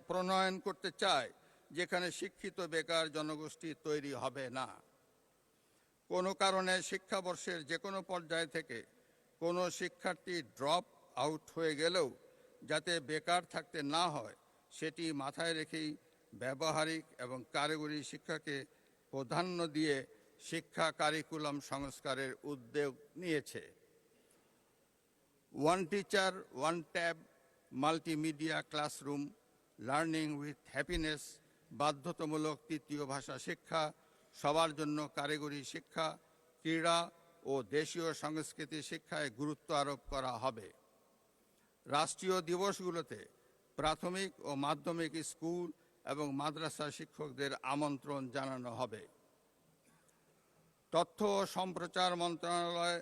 প্রণয়ন করতে চায়, যেখানে শিক্ষিত বেকার জনগোষ্ঠী তৈরি হবে না। কোনো কারণে শিক্ষাবর্ষের যে কোনো পর্যায় থেকে কোনো শিক্ষার্থী ড্রপ আউট হয়ে গেলেও যাতে বেকার থাকতে না হয়, সেটি মাথায় রেখেই ব্যবহারিক এবং কারিগরি শিক্ষাকে প্রাধান্য দিয়ে শিক্ষা কারিকুলাম সংস্কারের উদ্যোগ নিয়েছে। One teacher one tab, multimedia classroom, learning with happiness, বাধ্যতামূলক তৃতীয় ভাষা শিক্ষা, সবার জন্য কারিগরি শিক্ষা, ক্রীড়া ও দেশীয় সংস্কৃতি শিক্ষায় গুরুত্ব আরোপ করা হবে। রাষ্ট্রীয় দিবসগুলোতে প্রাথমিক ও মাধ্যমিক স্কুল এবং মাদ্রাসা শিক্ষকদের আমন্ত্রণ জানানো হবে। তথ্য ও সম্প্রচার মন্ত্রণালয়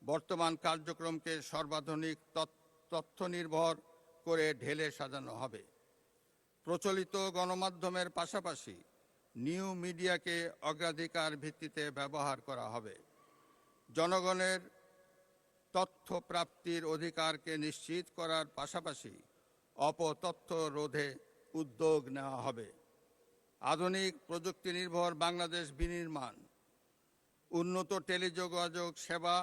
বর্তমান কার্যক্রমকে সর্বাধুনিক তথ্য নির্ভর করে ঢেলে সাজানো হবে। প্রচলিত গণমাধ্যমের পাশাপাশি নিউ মিডিয়াকে অগ্রাধিকার ভিত্তিতে ব্যবহার করা হবে। জনগণের তথ্য প্রাপ্তির অধিকারকে নিশ্চিত করার পাশাপাশি অপতথ্য রোধে উদ্যোগ নেওয়া হবে। আধুনিক প্রযুক্তি নির্ভর বাংলাদেশ বিনির্মাণ, উন্নত টেলিযোগাযোগ সেবা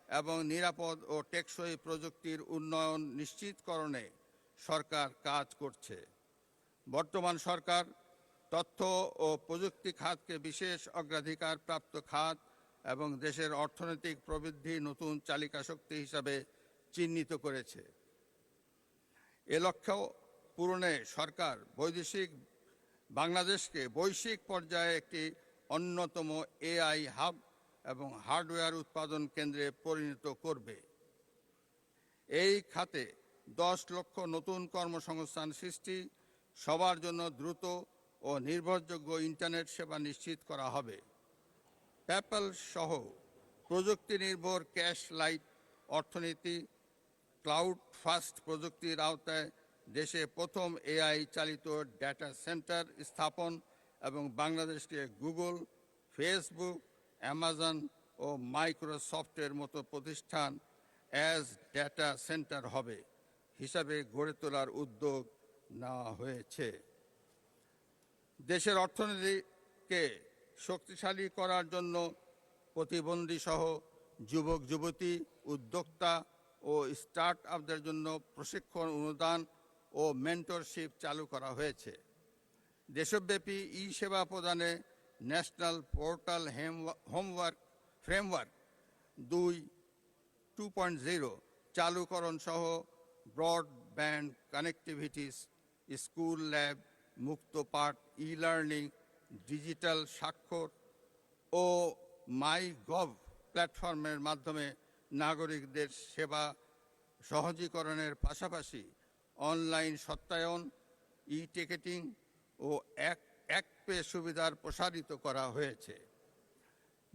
এবং নিরাপদ ও টেকসই প্রযুক্তির উন্নয়ন নিশ্চিতকরণে সরকার কাজ করছে। বর্তমান সরকার তথ্য ও প্রযুক্তি খাতকে বিশেষ অগ্রাধিকার প্রাপ্ত খাত এবং দেশের অর্থনৈতিক প্রবৃদ্ধি নতুন চালিকা শক্তি হিসাবে চিহ্নিত করেছে। এ লক্ষ্য পূরণে সরকার বাংলাদেশকে বৈশ্বিক পর্যায়ে একটি অন্যতম এআই হাব এবং হার্ডওয়্যার উৎপাদন কেন্দ্রে পরিণত করবে। এই খাতে 10 লক্ষ নতুন কর্মসংস্থান সৃষ্টি, সবার জন্য দ্রুত ও নির্ভরযোগ্য ইন্টারনেট সেবা নিশ্চিত করা হবে। পেপ্যাল সহ প্রযুক্তি নির্ভর ক্যাশ লাইট অর্থনীতি, ক্লাউড ফাস্ট প্রযুক্তির আওতায় দেশে প্রথম এআই চালিত ডেটা সেন্টার স্থাপন এবং বাংলাদেশকে গুগল, ফেসবুক, অ্যামাজন ও মাইক্রোসফটের মতো প্রতিষ্ঠান অ্যাজ ডেটা সেন্টার হবে হিসাবে গড়ে তোলার উদ্যোগ নেওয়া হয়েছে। দেশের অর্থনীতিকে শক্তিশালী করার জন্য প্রতিবন্ধী সহ যুবক যুবতী, উদ্যোক্তা ও স্টার্ট আপদের জন্য প্রশিক্ষণ, অনুদান ও মেন্টরশিপ চালু করা হয়েছে। দেশব্যাপী ই সেবা প্রদানে ন্যাশনাল পোর্টাল ফ্রেমওয়ার্ক 2.0 চালুকরণ সহ ব্রডব্যান্ড কানেক্টিভিটিস, স্কুল ল্যাব, মুক্ত পাঠ, ই লার্নিং, ডিজিটাল স্বাক্ষর ও মাই গভ প্ল্যাটফর্মের মাধ্যমে নাগরিকদের সেবা সহজীকরণের পাশাপাশি অনলাইন সত্যায়ন, ই টিকেটিং ও এক পে সুবিধার প্রসারিত করা হয়েছে।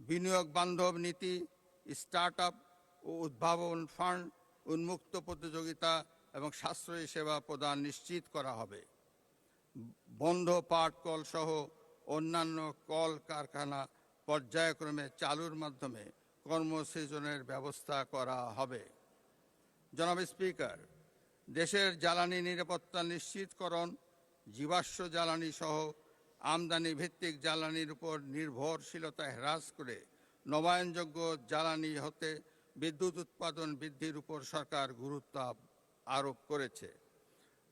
বিনিয়োগ বান্ধব নীতি, স্টার্ট আপ ও উদ্ভাবন ফান্ড, উন্মুক্ত প্রতিযোগিতা এবং সাশ্রয়ী সেবা প্রদান নিশ্চিত করা হবে। বন্ধ পাট কল সহ অন্যান্য কল কারখানা পর্যায়ক্রমে চালুর মাধ্যমে কর্মসৃজনের ব্যবস্থা করা হবে। জনাব স্পিকার, দেশের জ্বালানি নিরাপত্তা নিশ্চিতকরণ, জীবাশ্ম জ্বালানি সহ আমদানি ভিত্তিক জ্বালানির উপর নির্ভরশীলতা হ্রাস করে নবায়নযোগ্য জ্বালানি হতে বিদ্যুৎ উৎপাদন বৃদ্ধির উপর সরকার গুরুত্ব আরোপ করেছে।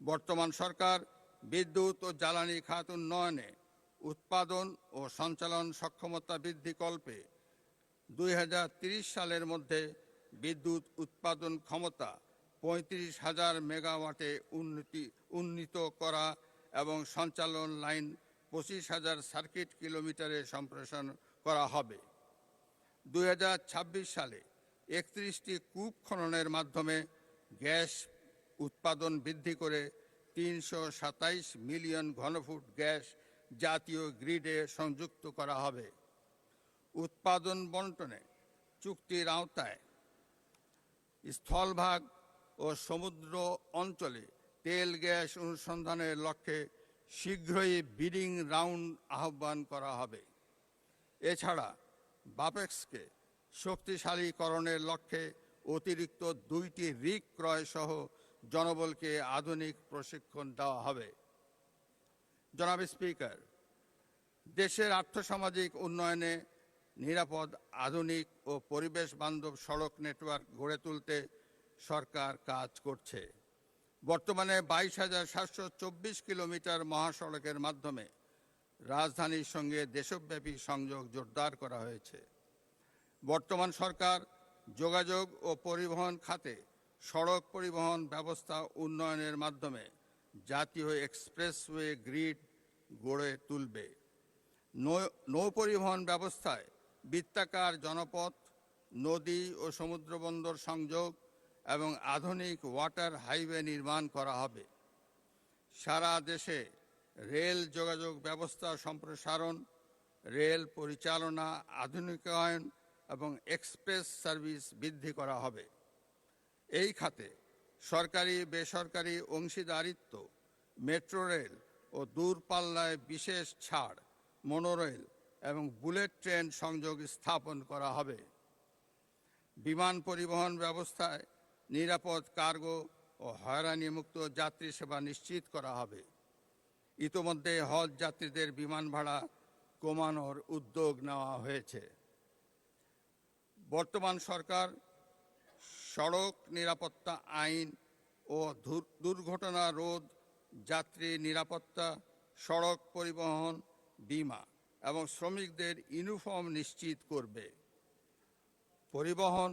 বর্তমান সরকার বিদ্যুৎ ও জ্বালানি খাত উন্নয়নে উৎপাদন ও সঞ্চালন সক্ষমতা বৃদ্ধি কল্পে 2030 সালের মধ্যে বিদ্যুৎ উৎপাদন ক্ষমতা 35,000 মেগাওয়াটে উন্নীত করা এবং সঞ্চালন লাইন 25,000 সার্কিট কিলোমিটারে সম্প্রসারণ করা হবে। 2026 সালে 31টি কূপ খননের মাধ্যমে গ্যাস উৎপাদন বৃদ্ধি করে 327 মিলিয়ন ঘনফুট গ্যাস জাতীয় গ্রিডে সংযুক্ত করা হবে। উৎপাদন বণ্টনে চুক্তির আওতায় স্থলভাগ ও সমুদ্র অঞ্চলে তেল গ্যাস অনুসন্ধানের লক্ষ্যে শীঘ্রই বিডিং রাউন্ড আহ্বান করা হবে। এছাড়া বাপেক্সকে শক্তিশালীকরণের লক্ষ্যে অতিরিক্ত 2টি রিগ ক্রয় সহ জনবলকে আধুনিক প্রশিক্ষণ দেওয়া হবে। জনাব স্পিকার, দেশের আর্থসামাজিক উন্নয়নে নিরাপদ, আধুনিক ও পরিবেশ বান্ধব সড়ক নেটওয়ার্ক গড়ে তুলতে সরকার কাজ করছে। বর্তমানে 22,724 কিলোমিটার মহাসড়কের মাধ্যমে রাজধানীর সঙ্গে দেশব্যাপী সংযোগ জোরদার করা হয়েছে। বর্তমান সরকার যোগাযোগ ও পরিবহন খাতে সড়ক পরিবহন ব্যবস্থা উন্নয়নের মাধ্যমে জাতীয় এক্সপ্রেসওয়ে গ্রিড গড়ে তুলবে। নৌ পরিবহন ব্যবস্থায় বৃত্তাকার জনপথ, নদী ও সমুদ্রবন্দর সংযোগ এবং আধুনিক ওয়াটার হাইওয়ে নির্মাণ করা হবে। সারা দেশে রেল যোগাযোগ ব্যবস্থা সম্প্রসারণ, রেল পরিচালনা আধুনিকায়ন এবং এক্সপ্রেস সার্ভিস বৃদ্ধি করা হবে। এই খাতে সরকারি বেসরকারি অংশীদারিত্ব, মেট্রো রেল ও দূরপাল্লায় বিশেষ ছাড়, মনোরেল এবং বুলেট ট্রেন সংযোগ স্থাপন করা হবে। বিমান পরিবহন ব্যবস্থায় নিরাপদ কার্গো ও হয়রানিমুক্ত যাত্রী সেবা নিশ্চিত করা হবে। ইতোমধ্যে হজ যাত্রীদের বিমান ভাড়া কমানোর উদ্যোগ নেওয়া হয়েছে। বর্তমান সরকার সড়ক নিরাপত্তা আইন ও দুর্ঘটনা রোধ, যাত্রী নিরাপত্তা, সড়ক পরিবহন, বীমা এবং শ্রমিকদের ইউনিফর্ম নিশ্চিত করবে। পরিবহন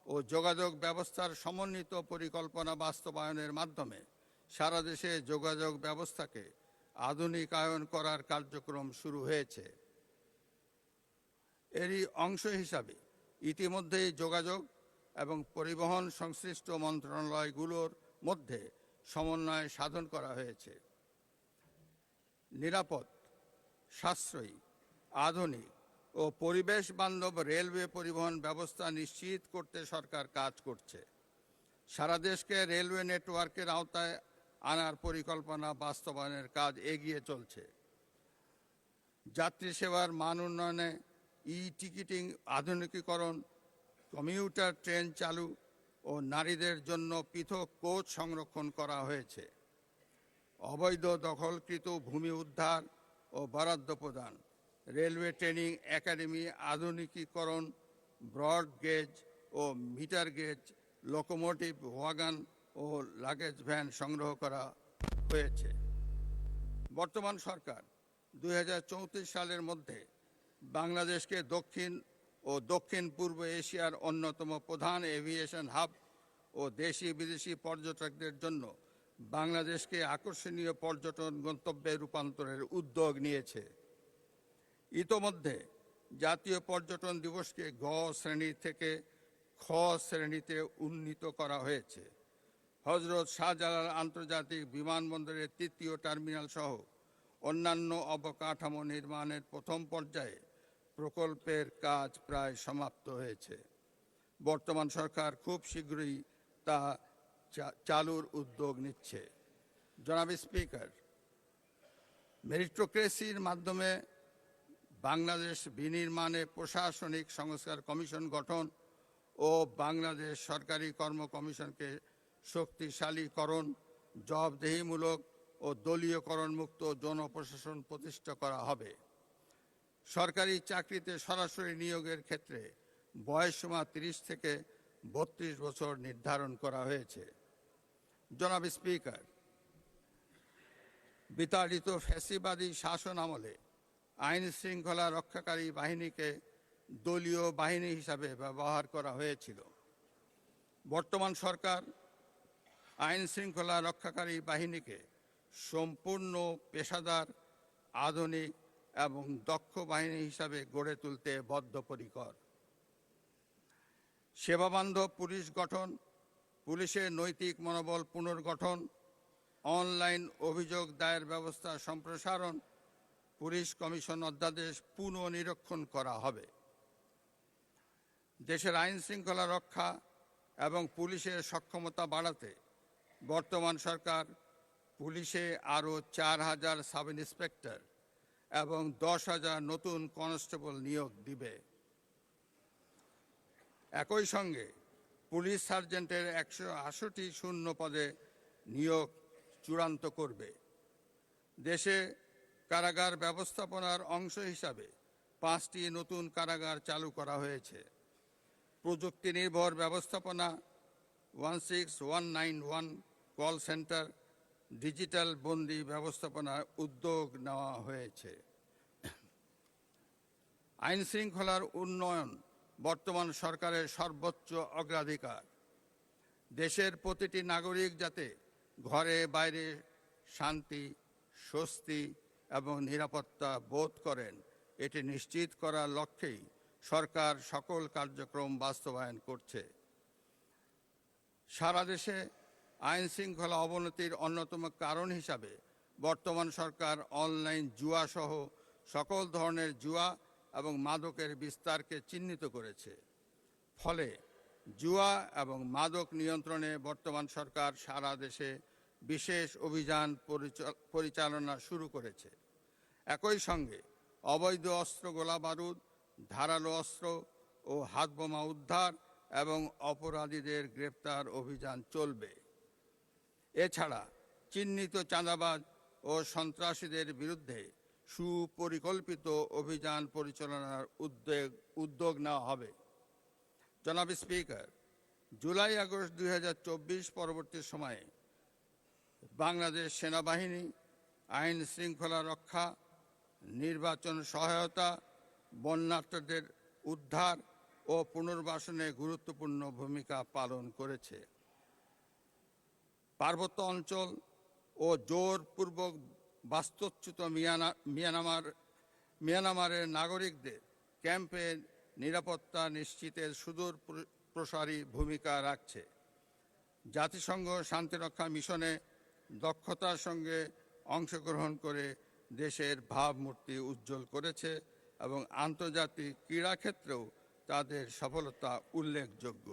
ও যোগাযোগ ব্যবস্থার সমন্বিত পরিকল্পনা বাস্তবায়নের মাধ্যমে সারা দেশে যোগাযোগ ব্যবস্থাকে আধুনিকায়ন করার কার্যক্রম শুরু হয়েছে। এরই অংশ হিসাবে ইতিমধ্যেই যোগাযোগ এবং পরিবহন সংশ্লিষ্ট মন্ত্রণালয়গুলোর মধ্যে সমন্বয় সাধন করা হয়েছে। নিরাপদ, সাশ্রয়ী, আধুনিক ও পরিবেশ বান্ধব রেলওয়ে পরিবহন ব্যবস্থা নিশ্চিত করতে সরকার কাজ করছে। সারা দেশকে রেলওয়ে নেটওয়ার্কের আওতায় আনার পরিকল্পনা বাস্তবায়নের কাজ এগিয়ে চলছে। যাত্রী সেবার মান উন্নয়নে টিকিটিং আধুনিকীকরণ, কমিউটার ট্রেন চালু ও নারীদের জন্য পৃথক কোচ সংরক্ষণ করা হয়েছে। অবৈধ দখলকৃত ভূমি উদ্ধার ও বরাদ্দ প্রদান, রেলওয়ে ট্রেনিং একাডেমি আধুনিকীকরণ, ব্রড গেজ ও মিটার গেজ লোকোমোটিভ ওয়াগন ও লাগেজ ভ্যান সংগ্রহ করা হয়েছে। বর্তমান সরকার 2034 সালের মধ্যে বাংলাদেশকে দক্ষিণ ও দক্ষিণ পূর্ব এশিয়ার অন্যতম প্রধান এভিয়েশন হাব ও দেশি বিদেশি পর্যটকদের জন্য বাংলাদেশকে আকর্ষণীয় পর্যটন গন্তব্যে রূপান্তরের উদ্যোগ নিয়েছে। ইতোমধ্যে জাতীয় পর্যটন দিবসকে গ শ্রেণী থেকে খ শ্রেণীতে উন্নীত করা হয়েছে। হজরত শাহজালাল আন্তর্জাতিক বিমানবন্দরের 3য় টার্মিনাল সহ অন্যান্য অবকাঠামো নির্মাণের প্রথম পর্যায়ে প্রকল্পের কাজ প্রায় সমাপ্ত হয়েছে। বর্তমান সরকার খুব শীঘ্রই তা চালুর উদ্যোগ নিচ্ছে। জনাব স্পিকার, মেরিটোক্রেসির মাধ্যমে বাংলাদেশ বিনির্মাণে প্রশাসনিক সংস্কার কমিশন গঠন ও বাংলাদেশ সরকারি কর্ম কমিশনকে শক্তিশালীকরণ, জবাবদিহিমূলক ও দলীয়করণ মুক্ত জনপ্রশাসন প্রতিষ্ঠা করা হবে। সরকারি চাকরিতে সরাসরি নিয়োগের ক্ষেত্রে বয়সসীমা 30 থেকে 32 বছর নির্ধারণ করা হয়েছে। জনাব স্পিকার, বিতাড়িত ফ্যাসিবাদী শাসন আমলে আইন শৃঙ্খলা রক্ষাকারী বাহিনীকে দলীয় বাহিনী হিসাবে ব্যবহার করা হয়েছিল। বর্তমান সরকার আইন শৃঙ্খলা রক্ষাকারী বাহিনীকে সম্পূর্ণ পেশাদার, আধুনিক এবং দক্ষ বাহিনী হিসাবে গড়ে তুলতে বদ্ধপরিকর। সেবাবান্ধব পুলিশ গঠন, পুলিশের নৈতিক মনোবল পুনর্গঠন, অনলাইন অভিযোগ দায়ের ব্যবস্থা সম্প্রসারণ, পুলিশ কমিশন অধ্যাদেশ পুনর্নিরীক্ষণ করা হবে। দেশের আইন শৃঙ্খলা রক্ষা এবং পুলিশের সক্ষমতা বাড়াতে বর্তমান সরকার পুলিশে আরও 4000 সাব ইন্সপেক্টর এবং 10,000 নতুন কনস্টেবল নিয়োগ দিবে। একই সঙ্গে পুলিশ সার্জেন্টের 168 শূন্য পদে নিয়োগ চূড়ান্ত করবে। দেশে কারাগার ব্যবস্থাপনার অংশ হিসাবে 5টি নতুন কারাগার চালু করা হয়েছে। প্রযুক্তি নির্ভর ব্যবস্থাপনা, 16191 কল সেন্টার, ডিজিটাল বন্দি ব্যবস্থাপনায় উদ্যোগ নেওয়া হয়েছে। আইন শৃঙ্খলার উন্নয়ন বর্তমান সরকারের সর্বোচ্চ অগ্রাধিকার। দেশের প্রতিটি নাগরিক যাতে ঘরে বাইরে শান্তি, স্বস্তি এবং নিরাপত্তা বোধ করেন, এটি নিশ্চিত করার লক্ষ্যেই সরকার সকল কার্যক্রম বাস্তবায়ন করছে। সারা দেশে আইন শৃঙ্খলা অবনতির অন্যতম কারণ হিসাবে বর্তমান সরকার অনলাইন জুয়া সহ সকল ধরনের জুয়া এবং মাদকের বিস্তারকে চিহ্নিত করেছে। ফলে জুয়া এবং মাদক নিয়ন্ত্রণে বর্তমান সরকার সারা দেশে বিশেষ অভিযান পরিচালনা শুরু করেছে। একই সঙ্গে অবৈধ অস্ত্র, গোলাবারুদ, ধারালো অস্ত্র ও হাতবোমা উদ্ধার এবং অপরাধীদের গ্রেপ্তার অভিযান চলবে। এছাড়া চিহ্নিত চাঁদাবাজ ও সন্ত্রাসীদের বিরুদ্ধে সুপরিকল্পিত অভিযান পরিচালনার উদ্যোগ নেওয়া হবে। জনাব স্পিকার, জুলাই আগস্ট 2024 পরবর্তী সময়ে বাংলাদেশ সেনাবাহিনী আইন শৃঙ্খলা রক্ষা, নির্বাচন সহায়তা, বন্যার্তদের উদ্ধার ও পুনর্বাসনে গুরুত্বপূর্ণ ভূমিকা পালন করেছে। পার্বত্য অঞ্চল ও জোরপূর্বক বাস্তুচ্যুত মিয়ানমারের নাগরিকদের ক্যাম্পে নিরাপত্তা নিশ্চিতের সুদূর প্রসারী ভূমিকা রাখছে। জাতিসংঘ শান্তিরক্ষা মিশনে দক্ষতার সঙ্গে অংশগ্রহণ করে দেশের ভাবমূর্তি উজ্জ্বল করেছে এবং আন্তর্জাতিক ক্রীড়াক্ষেত্রেও তাদের সফলতা উল্লেখযোগ্য।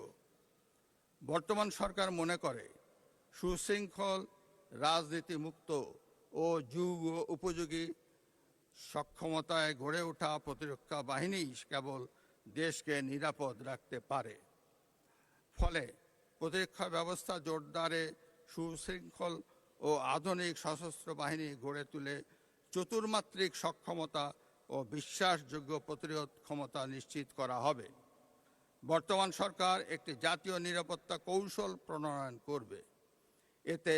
বর্তমান সরকার মনে করে সুশৃঙ্খল, রাজনীতিমুক্ত ও যুগ উপযোগী সক্ষমতায় গড়ে ওঠা প্রতিরক্ষা বাহিনী কেবল দেশকে নিরাপদ রাখতে পারে। ফলে প্রতিরক্ষা ব্যবস্থা জোরদারে সুশৃঙ্খল ও আধুনিক সশস্ত্র বাহিনী গড়ে তুলে চতুর্মাত্রিক সক্ষমতা ও বিশ্বাসযোগ্য প্রতিরোধ ক্ষমতা নিশ্চিত করা হবে। বর্তমান সরকার একটি জাতীয় নিরাপত্তা কৌশল প্রণয়ন করবে। এতে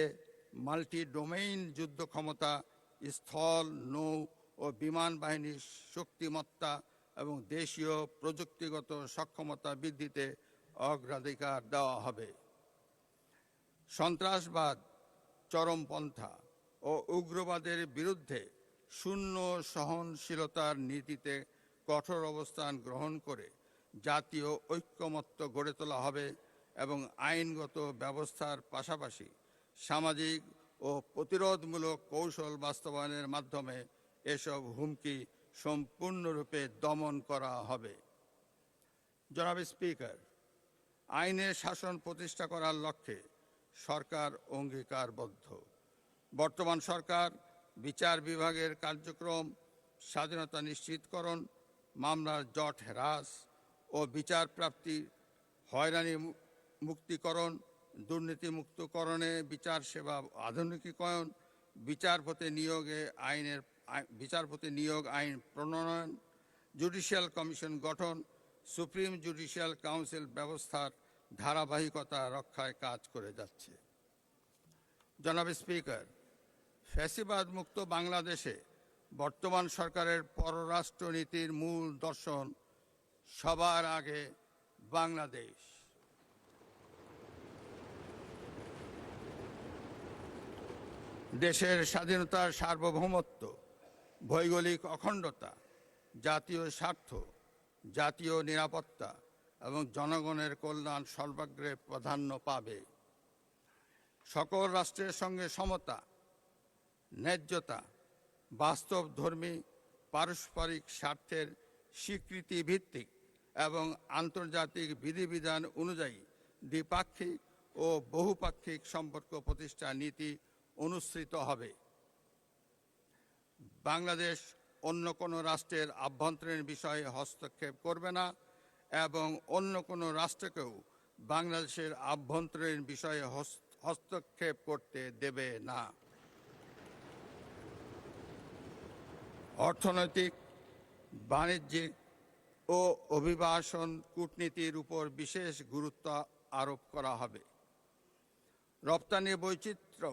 মাল্টি ডোমেইন যুদ্ধ ক্ষমতা, স্থল, নৌ ও বিমান বাহিনীর শক্তিমত্তা এবং দেশীয় প্রযুক্তিগত সক্ষমতা বৃদ্ধিতে অগ্রাধিকার দেওয়া হবে। সন্ত্রাসবাদ, চরমপন্থা ও উগ্রবাদের বিরুদ্ধে শূন্য সহনশীলতার নীতিতে কঠোর অবস্থান গ্রহণ করে জাতীয় ঐক্যমত্য গড়ে তোলা হবে এবং আইনগত ব্যবস্থার পাশাপাশি সামাজিক ও প্রতিরোধমূলক কৌশল বাস্তবায়নের মাধ্যমে এসব হুমকি সম্পূর্ণরূপে দমন করা হবে। জনাব স্পিকার, আইনের শাসন প্রতিষ্ঠা করার লক্ষ্যে সরকার অঙ্গীকারবদ্ধ। বর্তমান সরকার বিচার বিভাগের কার্যক্রম, স্বাধীনতা নিশ্চিতকরণ, মামলার জট হ্রাস ও বিচার প্রাপ্তির হয়রানি মুক্তিকরণ, দুর্নীতিমুক্তকরণে বিচার সেবা আধুনিকীকরণ, বিচারপতি নিয়োগ আইন প্রণয়ন, জুডিশিয়াল কমিশন গঠন, সুপ্রিম জুডিশিয়াল কাউন্সিল ব্যবস্থার ধারাবাহিকতা রক্ষায় কাজ করে যাচ্ছে। জনাব স্পিকার, ফ্যাসিবাদ মুক্ত বাংলাদেশে বর্তমান সরকারের পররাষ্ট্র নীতির মূল দর্শন সবার আগে বাংলাদেশ। দেশের স্বাধীনতা, সার্বভৌমত্ব, ভৌগোলিক অখণ্ডতা, জাতীয় স্বার্থ, জাতীয় নিরাপত্তা এবং জনগণের কল্যাণ সর্বাগ্রে প্রাধান্য পাবে। সকল রাষ্ট্রের সঙ্গে সমতা, ন্যায্যতা, বাস্তবধর্মী পারস্পরিক স্বার্থের স্বীকৃতি ভিত্তিক এবং আন্তর্জাতিক বিধিবিধান অনুযায়ী দ্বিপাক্ষিক ও বহুপাক্ষিক সম্পর্ক প্রতিষ্ঠার নীতি অনুসৃত হবে। বাংলাদেশ অন্য কোনো রাষ্ট্রের আভ্যন্তরীণ বিষয়ে হস্তক্ষেপ করবে না এবং অন্য কোনো রাষ্ট্রকেও বাংলাদেশের আভ্যন্তরীণ বিষয়ে হস্তক্ষেপ করতে দেবে না। অর্থনৈতিক, বাণিজ্যিক ও অভিবাসন কূটনীতির উপর বিশেষ গুরুত্ব আরোপ করা হবে। রপ্তানি বৈচিত্র্য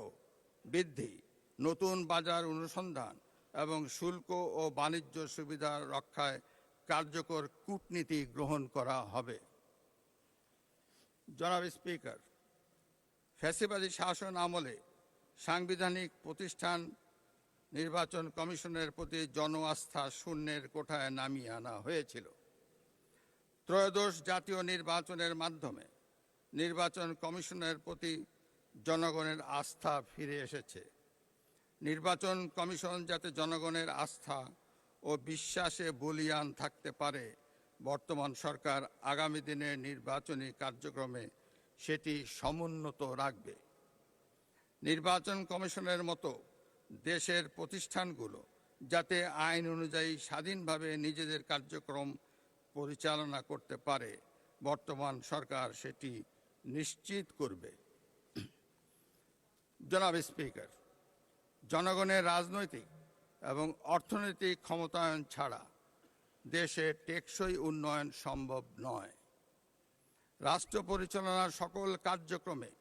বৃদ্ধি, নতুন বাজার অনুসন্ধান এবং শুল্ক ও বাণিজ্য সুবিধা রক্ষায় কার্যকর কূটনীতি গ্রহণ করা হবে। জনাব স্পিকার, ফ্যাসিবাদী শাসন আমলে সাংবিধানিক প্রতিষ্ঠান নির্বাচন কমিশনের প্রতি জন আস্থা শূন্যের কোঠায় নামিয়ে আনা হয়েছিল। ত্রয়োদশ জাতীয় নির্বাচনের মাধ্যমে নির্বাচন কমিশনের প্রতি জনগণের আস্থা ফিরে এসেছে। নির্বাচন কমিশন যাতে জনগণের আস্থা ও বিশ্বাসে বলীয়ান থাকতে পারে, বর্তমান সরকার আগামী দিনের নির্বাচনী কার্যক্রমে সেটি সমুন্নত রাখবে। নির্বাচন কমিশনের মতো দেশের প্রতিষ্ঠানগুলো যাতে আইন অনুযায়ী স্বাধীনভাবে নিজেদের কার্যক্রম পরিচালনা করতে পারে, বর্তমান সরকার সেটি নিশ্চিত করবে। জনাব স্পিকার, জনগণের রাজনৈতিক এবং অর্থনৈতিক ক্ষমতায়ন ছাড়া দেশের টেকসই উন্নয়ন সম্ভব নয়। রাষ্ট্র পরিচালনার সকল কার্যক্রমে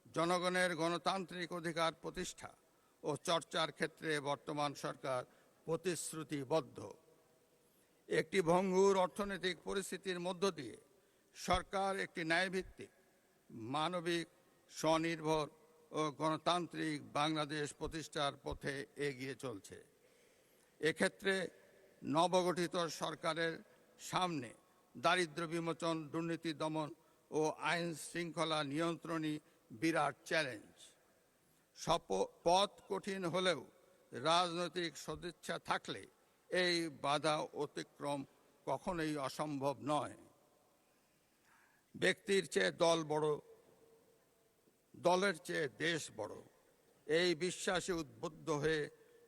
জনগণের গণতান্ত্রিক অধিকার প্রতিষ্ঠা ও চর্চার ক্ষেত্রে বর্তমান সরকার প্রতিশ্রুতিবদ্ধ। একটি ভঙ্গুর অর্থনৈতিক পরিস্থিতির মধ্য দিয়ে সরকার একটি ন্যায়ভিত্তিক, মানবিক, স্বনির্ভর ও গণতান্ত্রিক বাংলাদেশ প্রতিষ্ঠার পথে এগিয়ে চলছে। এক্ষেত্রে নবগঠিত সরকারের সামনে দারিদ্র্য বিমোচন, দুর্নীতি দমন ও আইন শৃঙ্খলা নিয়ন্ত্রণই বিরাট চ্যালেঞ্জ। পথ কঠিন হলেও রাজনৈতিক সদিচ্ছা থাকলে এই বাধা অতিক্রম কখনোই অসম্ভব নয়। ব্যক্তির চেয়ে দল বড়, দলের চেয়ে দেশ বড়, এই বিশ্বাসে উদ্বুদ্ধ হয়ে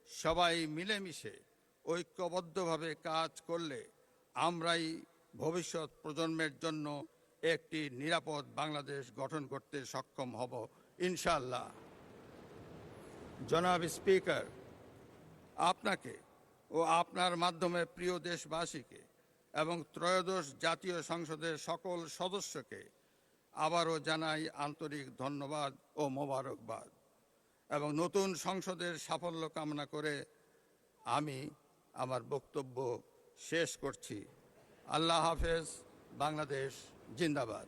সবাই মিলেমিশে ঐক্যবদ্ধভাবে কাজ করলে আমরাই ভবিষ্যৎ প্রজন্মের জন্য একটি নিরাপদ বাংলাদেশ গঠন করতে সক্ষম হব ইনশাআল্লাহ। জনাব স্পিকার, আপনাকে ও আপনার মাধ্যমে প্রিয় দেশবাসীকে এবং ত্রয়োদশ জাতীয় সংসদের সকল সদস্যকে আবারও জানাই আন্তরিক ধন্যবাদ ও মোবারকবাদ এবং নতুন সংসদের সাফল্য কামনা করে আমি আমার বক্তব্য শেষ করছি। আল্লাহ হাফেজ। বাংলাদেশ জিন্দাবাদ।